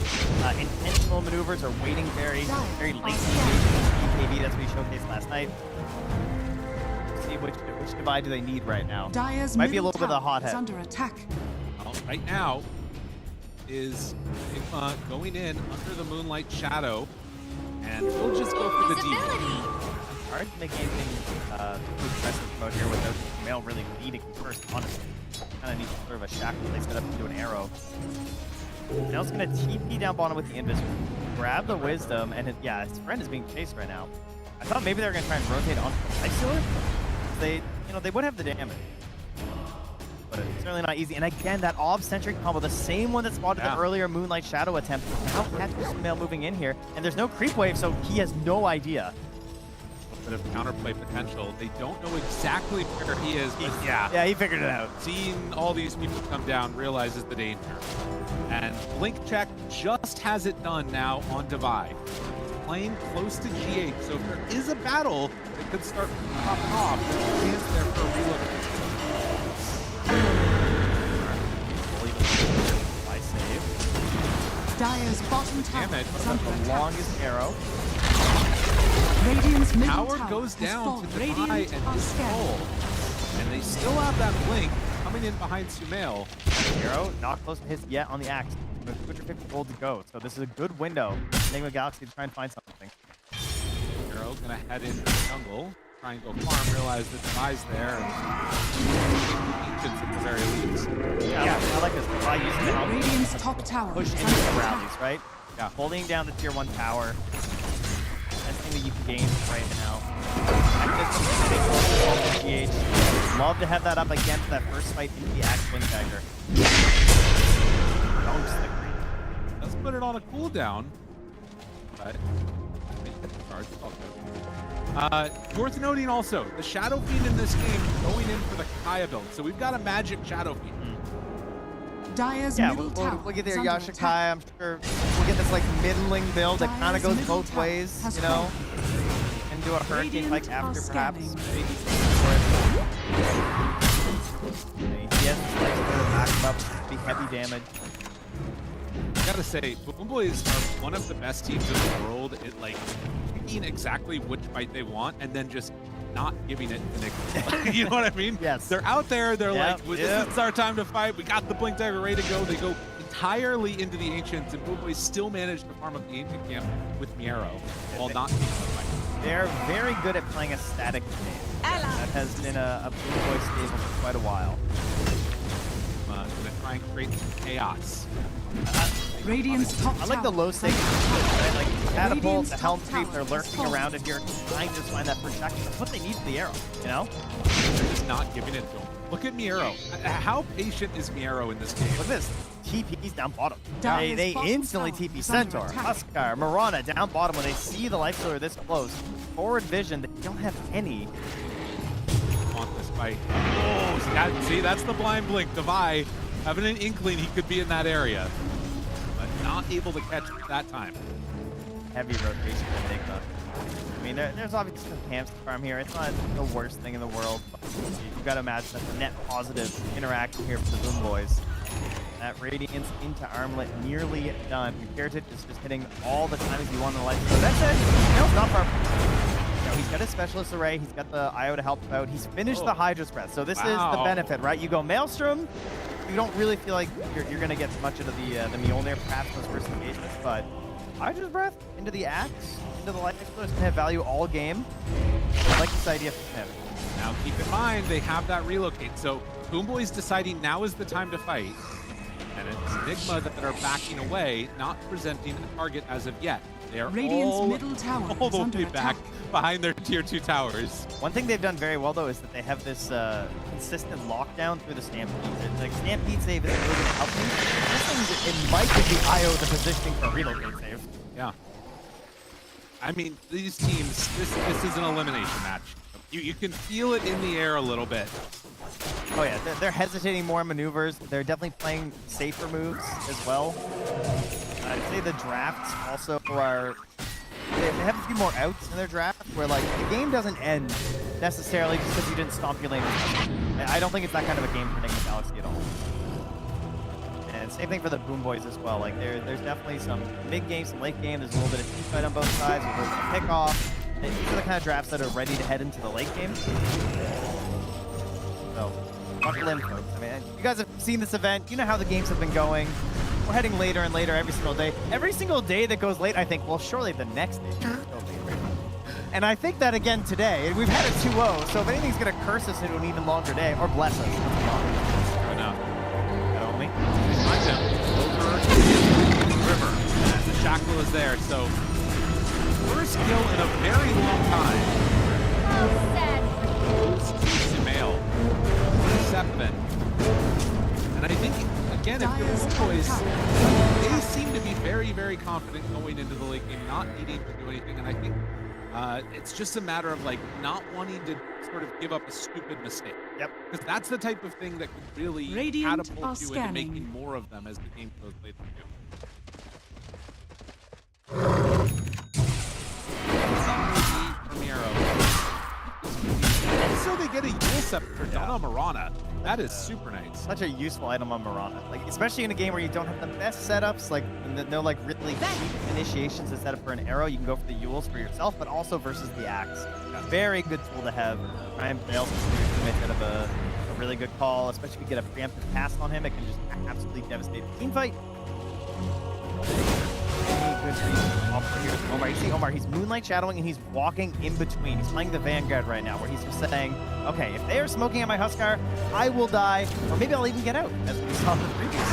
Speaker 10: intentional maneuvers or waiting very late in the BKB. That's what he showcased last night. See which divide do they need right now.
Speaker 5: Dyer's
Speaker 10: Might be a
Speaker 5: middle
Speaker 10: little bit of a
Speaker 5: tower
Speaker 10: hothead.
Speaker 5: is under attack.
Speaker 9: Well, right now is Nigma going in under the Moonlight Shadow, and we'll just go for the DP.
Speaker 10: Hard to make anything too aggressive mode here without Male really leading first, honestly. Kind of needs sort of a shackle they set up into an arrow. Mel's gonna TP down bottom with the Invis, grab the Wisdom, and his friend is being chased right now. I thought maybe they were gonna try and rotate onto the Life Stealer. They would have the damage. But it's certainly not easy. And again, that Ob-centric combo, the same one that spotted the earlier Moonlight Shadow attempt, now catches Male moving in here. And there's no creep wave, so he has no idea.
Speaker 9: A bit of counterplay potential. They don't know exactly where he is, but
Speaker 10: yeah, he figured it out.
Speaker 9: Seeing all these people come down, realizes the danger. And Blink Check just has it done now on Devi. Playing close to GH, so if there is a battle that could start popping off, there's a chance there for a reload.
Speaker 5: Dyer's bottom tower
Speaker 9: Damn it,
Speaker 5: is under
Speaker 10: The
Speaker 5: attack.
Speaker 10: longest arrow.
Speaker 5: Radiant's middle
Speaker 9: Tower
Speaker 5: tower
Speaker 9: goes
Speaker 5: has
Speaker 9: down
Speaker 5: fallen.
Speaker 9: to Devi
Speaker 5: Radiant
Speaker 9: and
Speaker 5: are
Speaker 9: his
Speaker 5: scared.
Speaker 9: soul. And they still have that Blink coming in behind Sumail.
Speaker 10: Arrow not close to his yet on the Axe. With 250 gold to go, so this is a good window. Nigma Galaxy to try and find something.
Speaker 9: Arrow gonna head into the jungle, try and go farm, realize that Devi's there, and Ancients at the very least.
Speaker 10: Yeah, I like this. By using the helmet
Speaker 5: Radiant's top tower
Speaker 10: push
Speaker 5: is
Speaker 10: into
Speaker 5: under
Speaker 10: the
Speaker 5: attack.
Speaker 10: rallies, right? Yeah, holding down the tier 1 tower. Best thing that you can gain right now. GH. Love to have that up again for that first fight into the Axe Wing Dagger. Dunks the creep.
Speaker 9: Let's put it on a cooldown. But worth noting also, the Shadow Fiend in this game going in for the Kaya build. So we've got a magic Shadow Fiend.
Speaker 5: Dyer's
Speaker 10: Yeah,
Speaker 5: middle
Speaker 10: we'll
Speaker 5: tower
Speaker 10: get
Speaker 5: is
Speaker 10: there,
Speaker 5: under
Speaker 10: Yasha
Speaker 5: attack.
Speaker 10: Kai. I'm sure we'll get this like middling build that kind of
Speaker 5: Dyer's
Speaker 10: goes
Speaker 5: middle
Speaker 10: both
Speaker 5: tower
Speaker 10: ways,
Speaker 5: has
Speaker 10: you know?
Speaker 5: fallen.
Speaker 10: And do a hurricane like
Speaker 5: Radiant
Speaker 10: after
Speaker 5: are
Speaker 10: perhaps.
Speaker 5: scanning.
Speaker 10: Maybe for it. He has the Life Stealer to back him up, be heavy damage.
Speaker 9: I gotta say, BoomBoys are one of the best teams in the world at like picking exactly which fight they want and then just not giving it to Nigma. You know what I mean?
Speaker 10: Yes.
Speaker 9: They're out there, they're
Speaker 10: Yep,
Speaker 9: like, well,
Speaker 10: yep.
Speaker 9: this is our time to fight, we got the Blink Dagger ready to go. They go entirely into the Ancients, and BoomBoys still manage to farm up the Ancient camp with Miero while not taking the fight.
Speaker 10: They're very good at playing a static game. That has been a BoomBoy staple for quite a while.
Speaker 9: Gonna try try and create some chaos.
Speaker 5: Radiant's top
Speaker 10: I like the
Speaker 5: tower
Speaker 10: low
Speaker 5: is
Speaker 10: stakes,
Speaker 5: under attack.
Speaker 10: right? Like catapult,
Speaker 5: Radiant's
Speaker 10: the helm
Speaker 5: top
Speaker 10: creep,
Speaker 5: tower
Speaker 10: they're
Speaker 5: is
Speaker 10: lurking
Speaker 5: falling.
Speaker 10: around in here, trying to just find that protection. That's what they need for the arrow, you know?
Speaker 9: They're just not giving it to him. Look at Miero. How patient is Miero in this game?
Speaker 10: Look at this. TP's down bottom.
Speaker 5: Dire's
Speaker 10: They
Speaker 5: bottom
Speaker 10: instantly
Speaker 5: tower
Speaker 10: TP
Speaker 5: is under
Speaker 10: Centaur,
Speaker 5: attack.
Speaker 10: Huskar, Mirana down bottom when they see the life stealer this close. Forward vision, they don't have any.
Speaker 9: Want this fight. Oh, see, that's the blind blink. Devi having an inkling he could be in that area, but not able to catch it that time.
Speaker 10: Heavy rotation for Nigma. I mean, there's obviously some camps to farm here. It's not the worst thing in the world, but you've got to imagine that's a net positive interaction here for the BoomBoys. That Radiance into Armlet nearly done. Heritage is just hitting all the times you want in the life. So that's it. No, it's not far. No, he's got his specialist array. He's got the IO to help out. He's finished the Hydra's Breath. So this is the
Speaker 9: Wow.
Speaker 10: benefit, right? You go Maelstrom. You don't really feel like you're going to get much of the Mjolnir perhaps those first engagements, but Hydra's Breath into the Axe, into the Life Exploder is going to have value all game. I like this idea from him.
Speaker 9: Now keep in mind they have that relocate, so BoomBoys deciding now is the time to fight, and it's Nigma that are backing away, not presenting a target as of yet. They are
Speaker 5: Radiant's middle tower
Speaker 9: all
Speaker 5: is
Speaker 9: the
Speaker 5: under
Speaker 9: way back
Speaker 5: attack.
Speaker 9: behind their tier 2 towers.
Speaker 10: One thing they've done very well, though, is that they have this consistent lockdown through the Stampede. Like, Stampede save isn't really going to help you. This thing, it might give the IO the positioning for a relocate save.
Speaker 9: Yeah. I mean, these teams, this is an elimination match. You can feel it in the air a little bit.
Speaker 10: Oh, yeah, they're hesitating more in maneuvers. They're definitely playing safer moves as well. I'd say the drafts also are... They have a few more outs in their draft where, like, the game doesn't end necessarily just because you didn't stomp your lane. I don't think it's that kind of a game for Nigma Galaxy at all. And same thing for the BoomBoys as well. Like, there's definitely some mid-game, some late-game. There's a little bit of team fight on both sides. There's a little bit of pick-off. And these are the kind of drafts that are ready to head into the late game. So, buckle in, folks. I mean, you guys have seen this event. You know how the games have been going. We're heading later and later every single day. Every single day that goes late, I think, well, surely the next day should go late. And I think that again today. We've had a 2-0, so if anything's going to curse us into an even longer day, or bless us, let's be honest.
Speaker 9: Fair enough.
Speaker 10: That only.
Speaker 9: Find him over the river. And the shackle is there, so first kill in a very long time.
Speaker 7: Oh, sad.
Speaker 9: Sumail. 7. And I think, again, if
Speaker 5: Dire's
Speaker 9: the BoomBoys,
Speaker 5: tower.
Speaker 9: they seem to be very, very confident going into the late game, not needing to do anything. And I think it's just a matter of, like, not wanting to sort of give up a stupid mistake.
Speaker 10: Yep.
Speaker 9: Because that's the type of thing that could really
Speaker 5: Radiant are
Speaker 9: catapult you into
Speaker 5: scanning.
Speaker 9: making more of them as the game goes later. Also, they get a Yule Scepter done on Mirana. That is super nice.
Speaker 10: Such a useful item on Mirana. Like, especially in a game where you don't have the best setups, like, no, like, really cheap initiations to set up for an arrow. You can go for the Yules for yourself, but also versus the Axe. Very good tool to have. Try and fail some instead of a really good call, especially if you get a preemptive pass on him. It can just absolutely devastate the team fight. Good reason here to Omar. You see Omar, he's moonlight shadowing and he's walking in between. He's playing the Vanguard right now, where he's just saying, okay, if they are smoking at my Huskar, I will die, or maybe I'll even get out, as we saw in the previous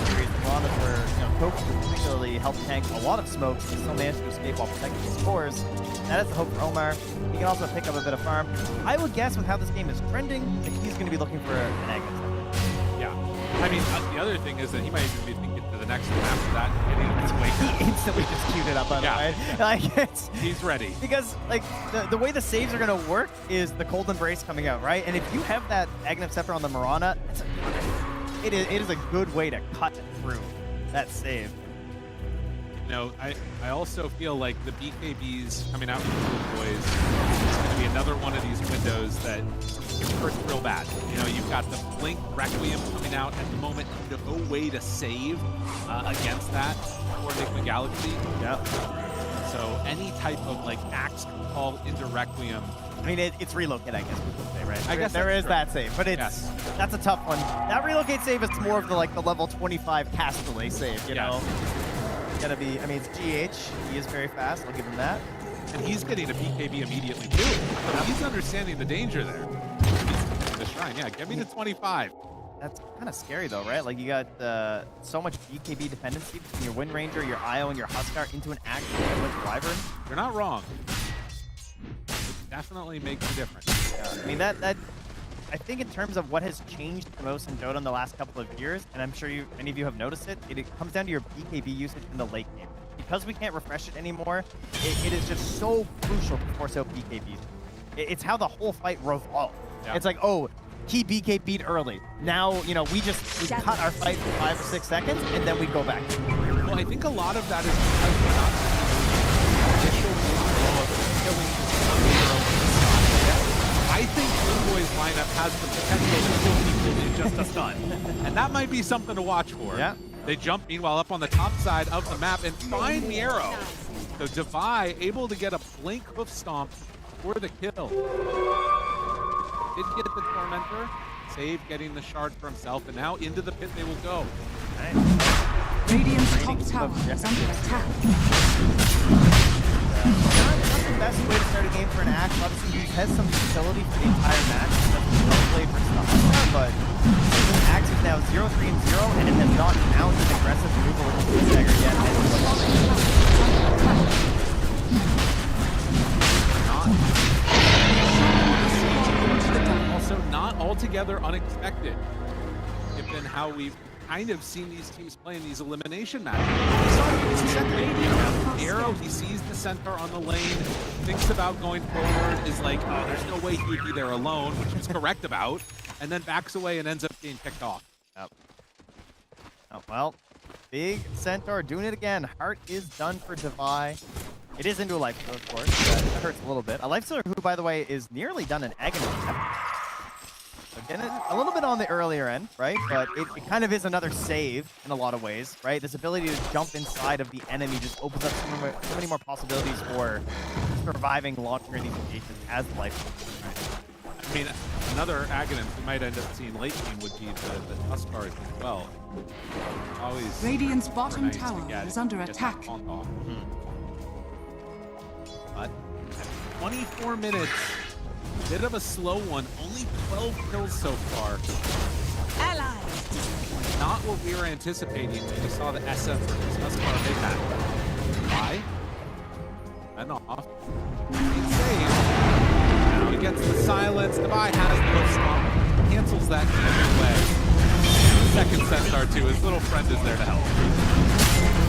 Speaker 10: series. The Mirandas were, Coke particularly helped tank a lot of smokes and still managed to escape while protecting his scores. That is the hope for Omar. He can also pick up a bit of farm. I would guess with how this game is trending, that he's going to be looking for an egg.
Speaker 9: Yeah. I mean, the other thing is that he might even be thinking to the next one after that.
Speaker 10: He instantly just queued it up, by the way. Like,
Speaker 9: he's ready.
Speaker 10: Because, like, the way the saves are going to work is the Cold Embrace coming out, right? And if you have that Aghanim Scepter on the Mirana, it is a good way to cut through that save.
Speaker 9: You know, I also feel like the BKBs coming out from the BoomBoys is going to be another one of these windows that hurts real bad. You know, you've got the Blink Requiem coming out at the moment, no way to save against that for Nigma Galaxy.
Speaker 10: Yep.
Speaker 9: So any type of, like, Axe call into Requiem.
Speaker 10: I mean, it's relocate, I guess we could say, right?
Speaker 9: I guess
Speaker 10: there
Speaker 9: that's
Speaker 10: is
Speaker 9: true.
Speaker 10: that save, but that's a tough one. That relocate save is more of the level 25 cast delay save, you know? Gotta be, I mean, it's GH. He is very fast. I'll give him that.
Speaker 9: And he's getting a BKB immediately, too. So he's understanding the danger there. The shrine, yeah, get me to 25.
Speaker 10: That's kind of scary though, right? Like you got so much BKB dependency between your Wind Ranger, your IO, and your Huskar into an actual Wyvern.
Speaker 9: You're not wrong. It definitely makes a difference.
Speaker 10: I mean, that I think in terms of what has changed the most in Dota in the last couple of years, and I'm sure many of you have noticed it, it comes down to your BKB usage in the late game. Because we can't refresh it anymore, it is just so crucial to force out BKBs. It's how the whole fight revolves.
Speaker 9: Yeah.
Speaker 10: It's like, oh, he BKB'd early. Now, you know, we cut our fight for 5 or 6 seconds, and then we go back.
Speaker 9: Well, I think a lot of that is because we're not initial flow of killing I think BoomBoys lineup has the potential to kill people in just a stun. And that might be something to watch for.
Speaker 10: Yeah.
Speaker 9: They jump, meanwhile, up on the top side of the map and find the arrow. So Devi able to get a blink hoof stomp for the kill. Did get the Tormentor. Save getting the shard for himself, and now into the pit they will go.
Speaker 10: Nice.
Speaker 5: Radiant's top tower is under attack.
Speaker 10: Not the best way to start a game for an Axe. Obviously, he has some utility for the entire match. That's well played versus the Huskar, but Axe is now 0-3-0, and it has not mounted an aggressive move over the dagger yet.
Speaker 9: Also, not altogether unexpected, given how we've kind of seen these teams play in these elimination matches. We saw it against the Centaur. Arrow, he sees the Centaur on the lane, thinks about going forward, is like, oh, there's no way he would be there alone, which he's correct about, and then backs away and ends up getting picked off.
Speaker 10: Yep. Oh, well, big Centaur doing it again. Heart is done for Devi. It is into a life stealer, of course. That hurts a little bit. A life stealer who, by the way, is nearly done an Agony attempt. So getting it a little bit on the earlier end, right? But it kind of is another save in a lot of ways, right? This ability to jump inside of the enemy just opens up so many more possibilities for surviving longer in these engagements as the life stealer.
Speaker 9: I mean, another Aghanim we might end up seeing late game would be the Huskars as well. Always
Speaker 5: Radiant's bottom
Speaker 9: nice to
Speaker 5: tower is under
Speaker 9: get
Speaker 5: attack.
Speaker 9: that off. But at 24 minutes, bit of a slow one. Only 12 kills so far. Not what we were anticipating when we saw the SF versus Huskar make that. Why? And off. Great save. Now he gets the silence. Devi has the hook stomp. Cancels that away. Second Centaur too. His little friend is there to help.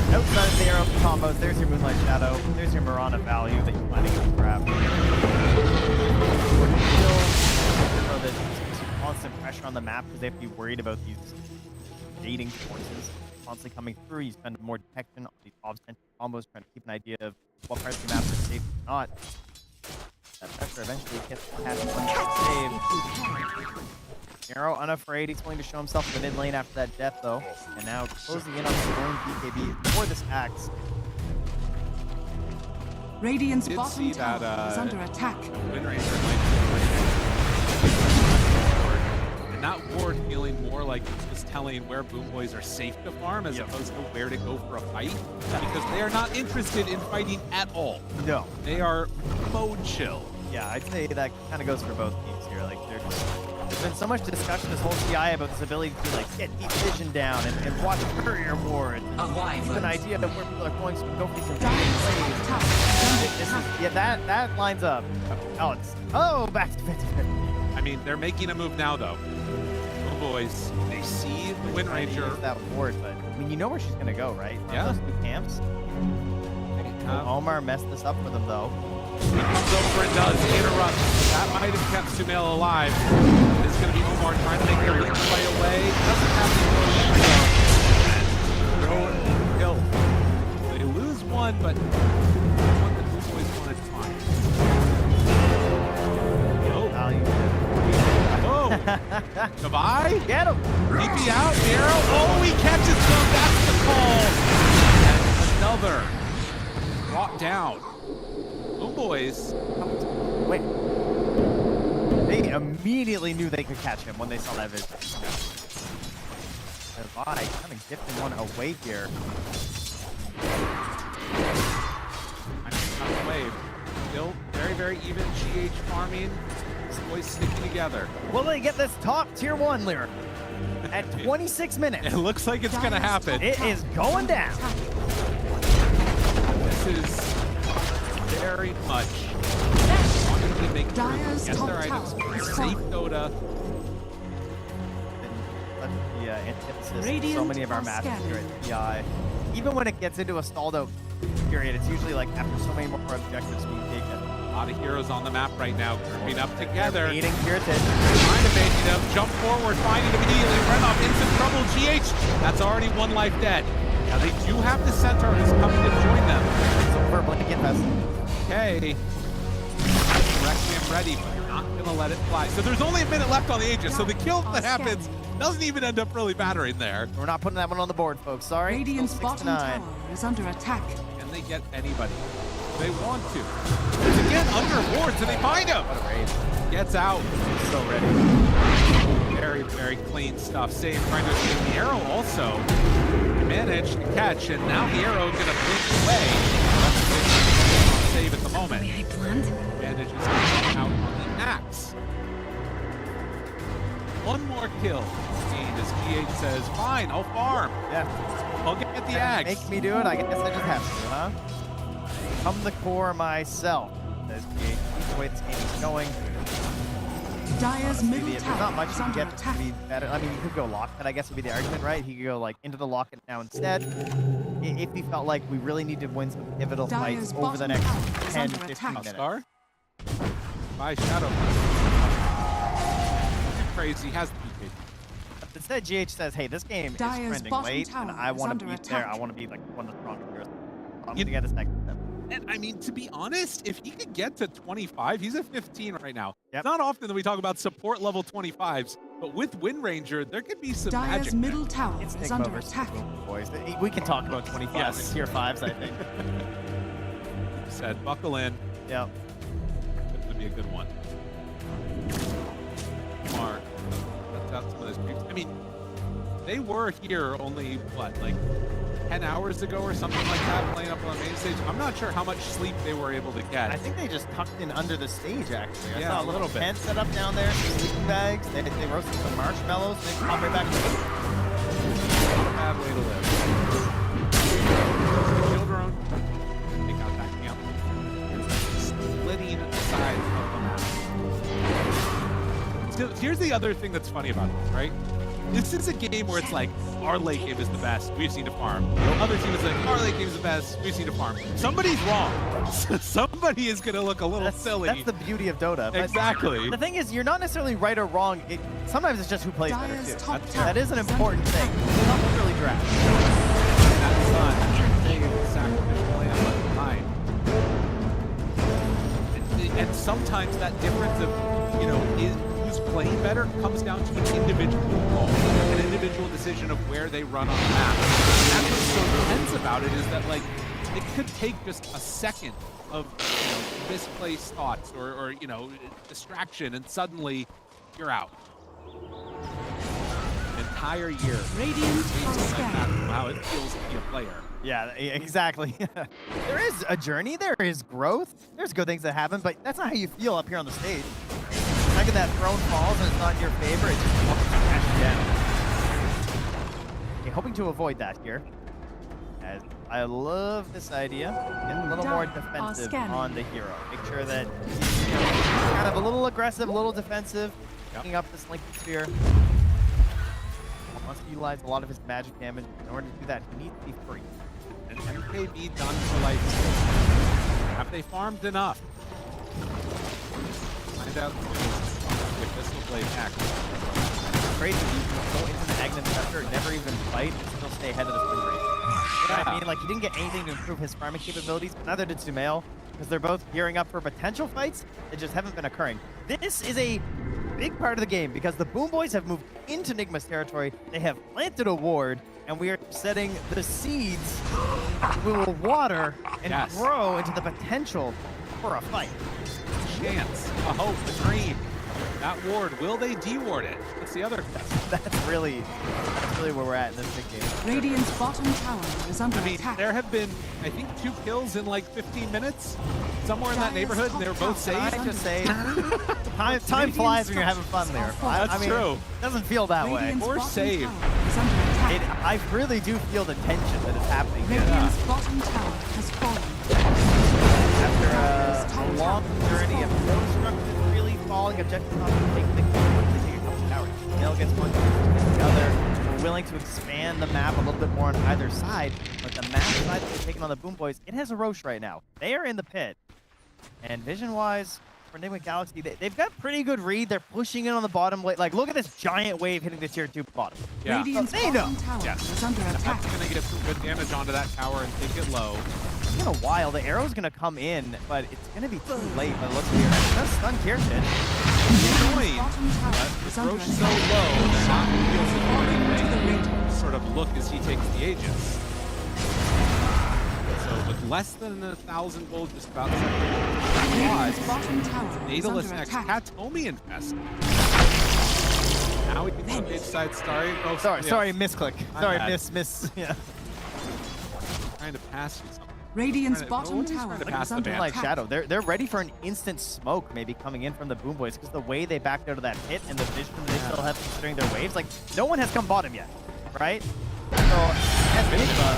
Speaker 10: Outside of the arrow combos, there's your Moonlight Shadow, there's your Mirana value that you're planning to grab. That constant pressure on the map because they have to be worried about these dating forces constantly coming through. You spend more detection on these obstinate combos, trying to keep an idea of what parts of the map are safe and not. That pressure eventually gets past one save. Arrow unafraid, he's willing to show himself in the mid lane after that death though. And now closing in on his own BKB for this Axe.
Speaker 5: Radiant's
Speaker 9: Did
Speaker 5: bottom
Speaker 9: see that,
Speaker 5: tower is under attack.
Speaker 9: Wind Ranger and that ward feeling more like it's just telling where BoomBoys are safe to farm as opposed to where to go for a fight. Because they are not interested in fighting at all.
Speaker 10: No.
Speaker 9: They are mode chill.
Speaker 10: Yeah, I'd say that kind of goes for both teams here. Like, there's been so much discussion this whole CI about this ability to like get deep vision down and watch courier wards. Keep an idea of where people are going so we can go for some plays. Yeah, that lines up. Back to 50-50.
Speaker 9: I mean, they're making a move now though. BoomBoys, they see the Wind Ranger.
Speaker 10: That ward, but I mean, you know where she's gonna go, right?
Speaker 9: Yeah.
Speaker 10: Those two camps. Omar messed this up for them though.
Speaker 9: He comes over and does interrupt. That might have kept Sumail alive. It's going to be Omar trying to make their link play away. Doesn't have the kill. They lose one, but one that BoomBoys wanted to find. Oh. Devi?
Speaker 10: Get him!
Speaker 9: DP out, the arrow. Oh, he catches them. That's the call. And another brought down. BoomBoys.
Speaker 10: Wait. They immediately knew they could catch him when they saw that vision. Devi kind of gifting one away here.
Speaker 9: Wave. Still very, very even GH farming. These boys sticking together.
Speaker 10: Will they get this top tier 1, Lyric? at 26 minutes.
Speaker 9: It looks like it's going to happen.
Speaker 10: It is going down.
Speaker 9: This is very much wanting to make sure they get their items. Safe Dota.
Speaker 10: The antithesis of so many of our matches here at TI. Even when it gets into a stalled out period, it's usually like after so many more objectives being taken.
Speaker 9: A lot of heroes on the map right now, grouping up together.
Speaker 10: Baiting here to
Speaker 9: Trying to bait them, jump forward, finding him immediately, run off, instant trouble, GH. That's already one life dead. Now they do have the centaur who's coming to join them.
Speaker 10: It's over, blanket fest.
Speaker 9: Okay. Requiem ready, but you're not gonna let it fly. So there's only a minute left on the Aegis, so the kill that happens doesn't even end up really mattering there.
Speaker 10: We're not putting that one on the board, folks. Sorry.
Speaker 5: Radiant's
Speaker 10: Still 6 to
Speaker 5: bottom
Speaker 10: 9.
Speaker 5: tower is under attack.
Speaker 9: Can they get anybody? They want to. It's again under wards, and they find him.
Speaker 10: What a raid.
Speaker 9: Gets out.
Speaker 10: So ready.
Speaker 9: Very, very clean stuff. Save trying to escape. The arrow also managed to catch, and now the arrow gonna blink away. That's a good save at the moment. Manages to come out on the axe. One more kill. And as GH says, fine, I'll farm.
Speaker 10: Yeah.
Speaker 9: I'll get the axe.
Speaker 10: Make me do it. I guess I just have to, huh? Come the core myself. Says GH. The way this game is going.
Speaker 5: Dire's middle
Speaker 10: There's not
Speaker 5: tower
Speaker 10: much
Speaker 5: is
Speaker 10: you can
Speaker 5: under
Speaker 10: get to
Speaker 5: attack.
Speaker 10: be better. I mean, you could go locket, I guess would be the argument, right? He could go like into the locket now instead. If he felt like we really need to win some pivotal
Speaker 5: Dire's
Speaker 10: fights over the
Speaker 5: bottom
Speaker 10: next
Speaker 5: tower is
Speaker 10: 10,
Speaker 5: under
Speaker 10: 15
Speaker 5: attack.
Speaker 10: minutes.
Speaker 9: Scar? By Shadow. Crazy, has the PK.
Speaker 10: Instead, GH says, hey, this game
Speaker 5: Dire's
Speaker 10: is trending
Speaker 5: bottom
Speaker 10: late, and
Speaker 5: tower
Speaker 10: I
Speaker 5: is
Speaker 10: want
Speaker 5: under
Speaker 10: to be
Speaker 5: attack.
Speaker 10: there. I want to be like one of the strongest heroes. I'm
Speaker 9: You-
Speaker 10: going to get this next step.
Speaker 9: And I mean, to be honest, if he could get to 25, he's at 15 right now.
Speaker 10: Yep.
Speaker 9: It's not often that we talk about support level 25s, but with Wind Ranger, there could be some
Speaker 5: Dire's
Speaker 9: magic.
Speaker 5: middle tower
Speaker 10: It's
Speaker 5: is
Speaker 10: Nigma
Speaker 5: under
Speaker 10: versus
Speaker 5: attack.
Speaker 10: Boys. We can talk about 25s
Speaker 9: Yes.
Speaker 10: and tier 5s, I think.
Speaker 9: Said, buckle in.
Speaker 10: Yeah.
Speaker 9: It's going to be a good one. Mark. That's out some of those creeps. I mean, they were here only, what, like 10 hours ago or something like that, playing up on the main stage. I'm not sure how much sleep they were able to get.
Speaker 10: I think they just tucked in under the stage, actually. I
Speaker 9: Yeah,
Speaker 10: saw
Speaker 9: a little bit.
Speaker 10: tent set up down there, some sleeping bags. They roasted some marshmallows. They come right back.
Speaker 9: Not a bad way to live. Killed her own. Take out that camp. Splitting sides of the map. So here's the other thing that's funny about this, right? This is a game where it's like, our late game is the best, we just need to farm. Other team is like, our late game is the best, we just need to farm. Somebody's wrong. Somebody is going to look a little silly.
Speaker 10: That's the beauty of Dota. But
Speaker 9: Exactly.
Speaker 10: the thing is, you're not necessarily right or wrong. Sometimes it's just who plays better,
Speaker 5: Dire's
Speaker 10: too.
Speaker 5: top
Speaker 10: That
Speaker 5: tower
Speaker 10: is an
Speaker 5: is
Speaker 10: important
Speaker 5: under
Speaker 10: thing.
Speaker 5: attack.
Speaker 10: Not really draft.
Speaker 9: That's not a sacrificial lamb left behind. And sometimes that difference of, you know, who's playing better comes down to an individual goal, an individual decision of where they run on the map. And that's what's so tense about it, is that, like, it could take just a second of, you know, misplaced thoughts or you know, distraction, and suddenly you're out. An entire year.
Speaker 5: Radiant
Speaker 9: Like
Speaker 5: are
Speaker 9: that,
Speaker 5: scanning.
Speaker 9: from how it feels to be a player.
Speaker 10: Yeah, exactly. There is a journey. There is growth. There's good things that happen, but that's not how you feel up here on the stage. The second that throne falls and it's not in your favor, it's just crash again. Okay, hoping to avoid that here. As I love this idea. Get a little more defensive
Speaker 5: scanning.
Speaker 10: on the hero. Make sure that he's, you know, kind of a little aggressive, a little defensive, picking up this Linking Sphere. Wants to utilize a lot of his magic damage. In order to do that, he needs to be free.
Speaker 9: And MKB done for life. Have they farmed enough? Find out if this will play back.
Speaker 10: Crazy, you can go into the Agnes Scepter, never even fight, and still stay ahead of the win rate. You know what I mean? Like, he didn't get anything to improve his farming capabilities, but neither did Sumail, because they're both gearing up for potential fights that just haven't been occurring. This is a big part of the game, because the BoomBoys have moved into Nigma's territory, they have planted a ward, and we are setting the seeds we will water and
Speaker 9: Yes.
Speaker 10: grow into the potential for a fight.
Speaker 9: Chance, a hope, a dream. That ward, will they de-ward it? That's the other question.
Speaker 10: That's really where we're at in this big game.
Speaker 5: Radiant's bottom tower is under
Speaker 9: I mean,
Speaker 5: attack.
Speaker 9: there have been, I think, 2 kills in like 15 minutes, somewhere in that neighborhood, and they were both
Speaker 10: Can I
Speaker 9: saved.
Speaker 10: just say, time flies when you're having fun, Lyric.
Speaker 9: That's
Speaker 10: I mean,
Speaker 9: true.
Speaker 10: It doesn't feel that way.
Speaker 5: Radiant's
Speaker 9: Or
Speaker 5: bottom
Speaker 9: save.
Speaker 5: tower is under attack.
Speaker 10: I really do feel the tension that is happening here.
Speaker 5: Radiant's bottom tower has fallen.
Speaker 10: After a long journey of no structures really falling, objectives not taking the kill, they take a couple towers. Nail gets one, gets the other. We're willing to expand the map a little bit more on either side, but the map side that they're taking on the BoomBoys, it has a Roche right now. They are in the pit. And vision-wise, for Nigma Galaxy, they've got pretty good read. They're pushing in on the bottom lane. Like, look at this giant wave hitting the tier 2 bottom.
Speaker 9: Yeah.
Speaker 5: Radiant's
Speaker 10: They know.
Speaker 5: bottom tower
Speaker 9: Yes.
Speaker 5: is under attack.
Speaker 9: That's going to get some good damage onto that tower and take it low.
Speaker 10: In a while, the arrow's gonna come in, but it's gonna be too late. But look here, that's stun Kirsten.
Speaker 9: Annoying,
Speaker 5: Bottom tower
Speaker 9: but
Speaker 5: is
Speaker 9: with
Speaker 5: under
Speaker 9: Roche so
Speaker 5: attack.
Speaker 9: low, they're not going to be able to do
Speaker 5: To the
Speaker 9: anything.
Speaker 5: Radiant.
Speaker 9: Sort of look as he takes the Aegis. So with less than 1,000 gold, just about 7
Speaker 5: Radiant's bottom tower is
Speaker 9: Daedalus
Speaker 5: under
Speaker 9: next,
Speaker 5: attack.
Speaker 9: Katomi infest. Now we can go mid side starry. Oh,
Speaker 10: Sorry, misclick.
Speaker 9: My
Speaker 10: Sorry,
Speaker 9: bad.
Speaker 10: miss. Yeah.
Speaker 9: Trying to pass you something.
Speaker 5: Radiant's
Speaker 9: Trying to-
Speaker 5: bottom
Speaker 9: nobody's
Speaker 5: tower
Speaker 9: trying to
Speaker 5: is
Speaker 9: pass the
Speaker 5: under
Speaker 9: ban.
Speaker 10: Like
Speaker 5: attack.
Speaker 10: Shadow, they're ready for an instant smoke maybe coming in from the BoomBoys because the way they backed out of that pit and the vision they still have considering their waves, like no one has come bottom yet, right? So as Nigma,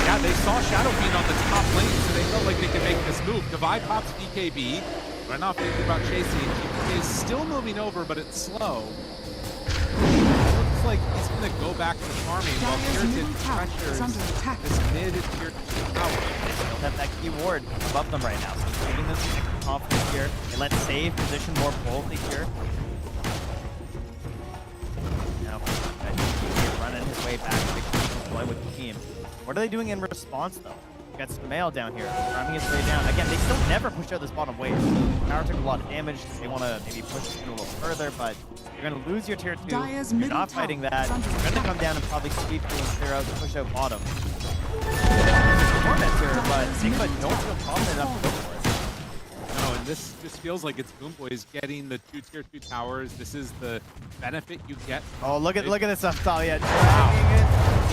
Speaker 9: Yeah, they saw Shadow being on the top lane, so they felt like they could make this move. Divide pops BKB. But not thinking about chasing. GPK is still moving over, but it's slow. Looks like he's going to go back to farming while
Speaker 5: Dire's
Speaker 9: Kirtan
Speaker 5: middle tower is
Speaker 9: pressures
Speaker 5: under attack.
Speaker 9: this mid tier 2 tower.
Speaker 10: they don't have that key ward above them right now. So it's giving them some extra confidence here. And let's save position more boldly here. Now, running his way back to play with the team. What are they doing in response, though? Got Smail down here, running his way down. Again, they still never pushed out this bottom wave. Tower took a lot of damage. They want to maybe push it a little further, but you're going to lose your tier 2.
Speaker 5: Dire's
Speaker 10: You're
Speaker 5: middle
Speaker 10: not
Speaker 5: tower
Speaker 10: fighting that.
Speaker 5: is under
Speaker 10: You're going to
Speaker 5: attack.
Speaker 10: come down and probably sweep through and clear out, push out bottom. Tormentor, but Nigma don't feel confident enough to go for it.
Speaker 9: No, and this just feels like it's BoomBoys getting the 2 tier 2 towers. This is the benefit you get.
Speaker 10: Oh, look at this up top. Yeah, dragging it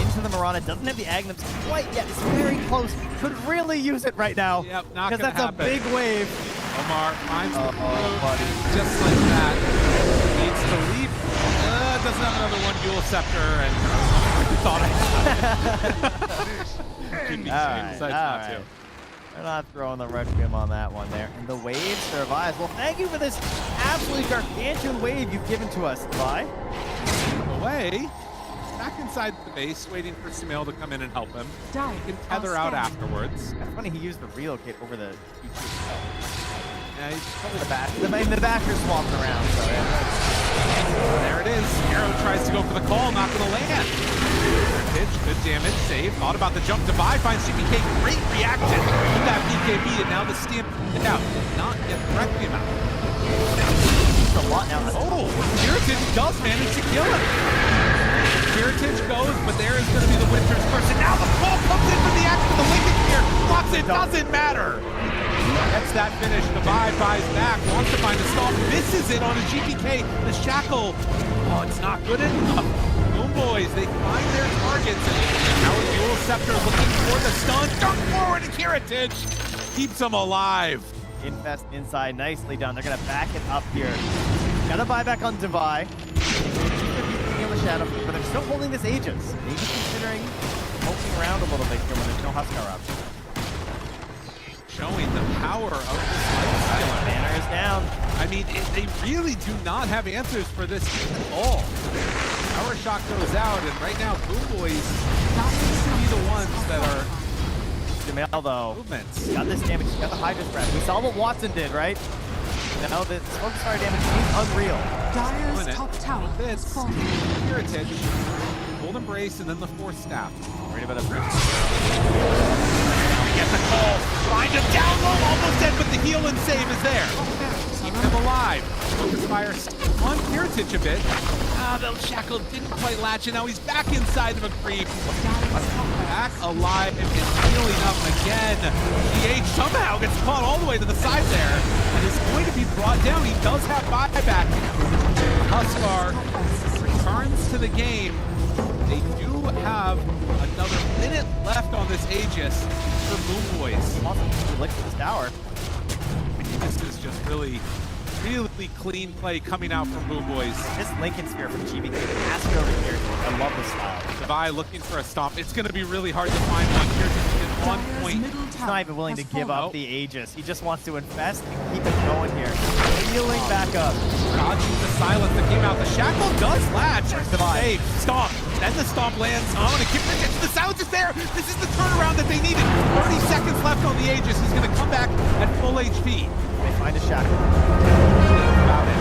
Speaker 10: into the Mirana. Doesn't have the Aghanim's quite yet. It's very close. Could really use it right now.
Speaker 9: Yep, not
Speaker 10: because
Speaker 9: gonna
Speaker 10: that's
Speaker 9: happen.
Speaker 10: a big wave.
Speaker 9: Omar finds the
Speaker 10: buddy.
Speaker 9: move, just like that. Needs to leap. Doesn't have another one dual scepter, and thought I had. Keeping
Speaker 10: All
Speaker 9: safe,
Speaker 10: right,
Speaker 9: decides
Speaker 10: all
Speaker 9: not
Speaker 10: right.
Speaker 9: to.
Speaker 10: They're not throwing the Requiem on that one there. And the wave survives. Well, thank you for this absolutely gargantuan wave you've given to us, Levi.
Speaker 9: Away. Back inside the base, waiting for Smail to come in and help him.
Speaker 5: Dire
Speaker 9: He can tether out
Speaker 5: are
Speaker 9: afterwards.
Speaker 10: That's funny he used the relocate over the
Speaker 9: Yeah, he's
Speaker 10: probably the back. The backers swapped around, so yeah.
Speaker 9: There it is. Arrow tries to go for the call, not going to land. Pitch, good damage, save. Thought about the jump to buy, finds GPK. Great reaction to that BKB, and now the stamp out. Not get the Requiem out.
Speaker 10: It's a lot now.
Speaker 9: Oh, Heritage does manage to kill him. Heritage goes, but there is going to be the Winter's Curse, and now the call comes in from the axe for the Lincoln here. Blocks it, doesn't matter. That's that finish. The buys back, wants to find the stall, misses it on a GPK. The shackle, oh, it's not good enough. BoomBoys, they find their targets, and now a dual scepter looking for the stun. Dunk forward, and Heritage keeps them alive.
Speaker 10: Infest inside, nicely done. They're gonna back it up here. Gotta buy back on Divide. On the Shadow, but they're still holding this Aegis. Maybe considering poking around a little bit here when there's no Huskar up.
Speaker 9: Showing the power of this lifestealer.
Speaker 10: Banner is down.
Speaker 9: I mean, they really do not have answers for this at all. Power shot goes out, and right now, BoomBoys seem to be the ones that are
Speaker 10: Jamel though,
Speaker 9: movements.
Speaker 10: got this damage, got the Hydra's breath. We saw what Watson did, right? Now the smoke fire damage seems unreal.
Speaker 5: Dire's top tower is
Speaker 9: This
Speaker 5: falling.
Speaker 9: Heritage, Golden Brace, and then the Force Staff.
Speaker 10: Worried about a
Speaker 9: Get the call, find him down low, almost dead, but the heal and save is there. Keep him alive. Focus fire on Heritage a bit. The shackle didn't quite latch, and now he's back inside of a creep. Back alive and healing up again. DH somehow gets caught all the way to the side there and is going to be brought down. He does have buyback. Huskar returns to the game. They do have another minute left on this Aegis for BoomBoys.
Speaker 10: Awesome. He licks this tower.
Speaker 9: This is just really clean play coming out from BoomBoys.
Speaker 10: This Lincoln Sphere from GBK, the master over here. I love this style.
Speaker 9: Devi looking for a stomp. It's going to be really hard to find one here. He's on point.
Speaker 10: He's not even willing to give up the Aegis. He just wants to invest and keep it going here. Healing back up.
Speaker 9: Dodging the silence that came out. The shackle does latch. Save. Stomp. Then the stomp lands on and Kipper gets the silence is there. This is the turnaround that they needed. 30 seconds left on the Aegis. He's going to come back at full HP.
Speaker 10: They find a shackle.
Speaker 9: About it.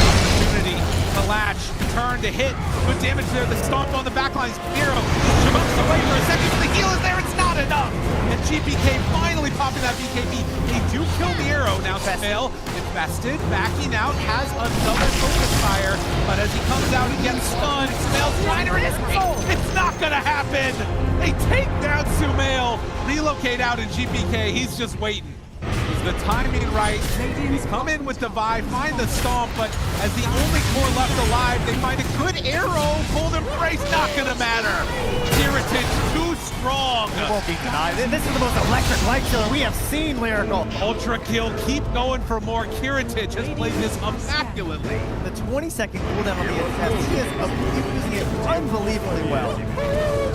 Speaker 9: Opportunity to latch, turn to hit. Good damage there. The stomp on the backlines. Miro moves away for a second. The heal is there. It's not enough. And GPK finally popping that BKB. They do kill the arrow. Now Smail invested, backing out, has another focus fire. But as he comes out, he gets stunned. Smail's trying to escape. It's not going to happen. They take down Sumail. Relocate out in GPK. He's just waiting. The timing right. He's come in with Devi, find the stomp, but as the only core left alive, they find a good arrow. Cold Embrace, not gonna matter. Heritage too strong.
Speaker 10: It won't be denied. This is the most electric light killer we have seen, Lyrical.
Speaker 9: Ultra kill, keep going for more. Heritage has played this immaculately.
Speaker 10: The 20-second cooldown on the test, he is using it unbelievably well.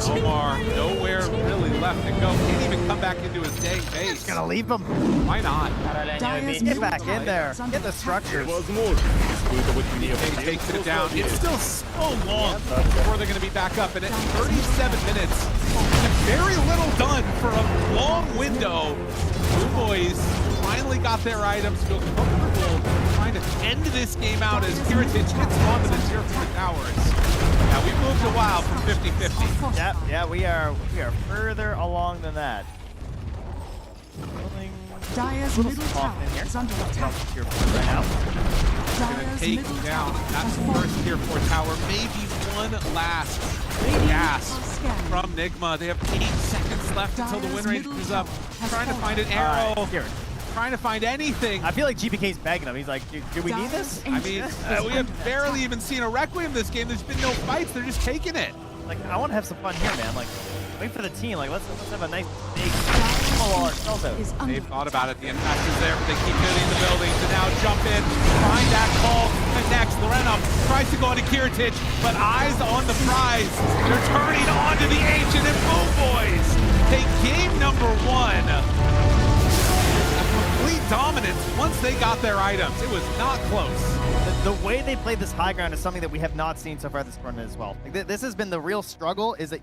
Speaker 9: Omar, nowhere really left to go. Can't even come back into his dang base.
Speaker 10: He's gonna leave him.
Speaker 9: Why not?
Speaker 10: Get back in there. Get the structures.
Speaker 9: He takes it down. It's still so long before they're going to be back up. And at 37 minutes, very little done for a long window. BoomBoys finally got their items, feel comfortable trying to end this game out as Heritage gets onto the tier 4 towers. Now we moved a while from 50-50.
Speaker 10: Yeah, we are further along than that.
Speaker 5: Dire's middle tower is under attack.
Speaker 10: Right now.
Speaker 9: Gonna take down that first tier 4 tower. Maybe one last gasp from Nigma. They have 8 seconds left until the win rate is up. Trying to find an arrow. Trying to find anything.
Speaker 10: I feel like GPK's begging him. He's like, do we need this?
Speaker 9: I mean, we have barely even seen a Requiem this game. There's been no fights. They're just taking it.
Speaker 10: Like, I want to have some fun here, man. Like, wait for the team. Like, let's have a nice big while ourselves out.
Speaker 9: They've thought about it. The impact is there, but they keep building the building to now jump in, find that call. And next, Lorena tries to go into Kiritich, but eyes on the prize. They're turning onto the Ancient and BoomBoys. Take game number 1. Complete dominance once they got their items. It was not close.
Speaker 10: The way they played this high ground is something that we have not seen so far this tournament as well. Like, this has been the real struggle, is that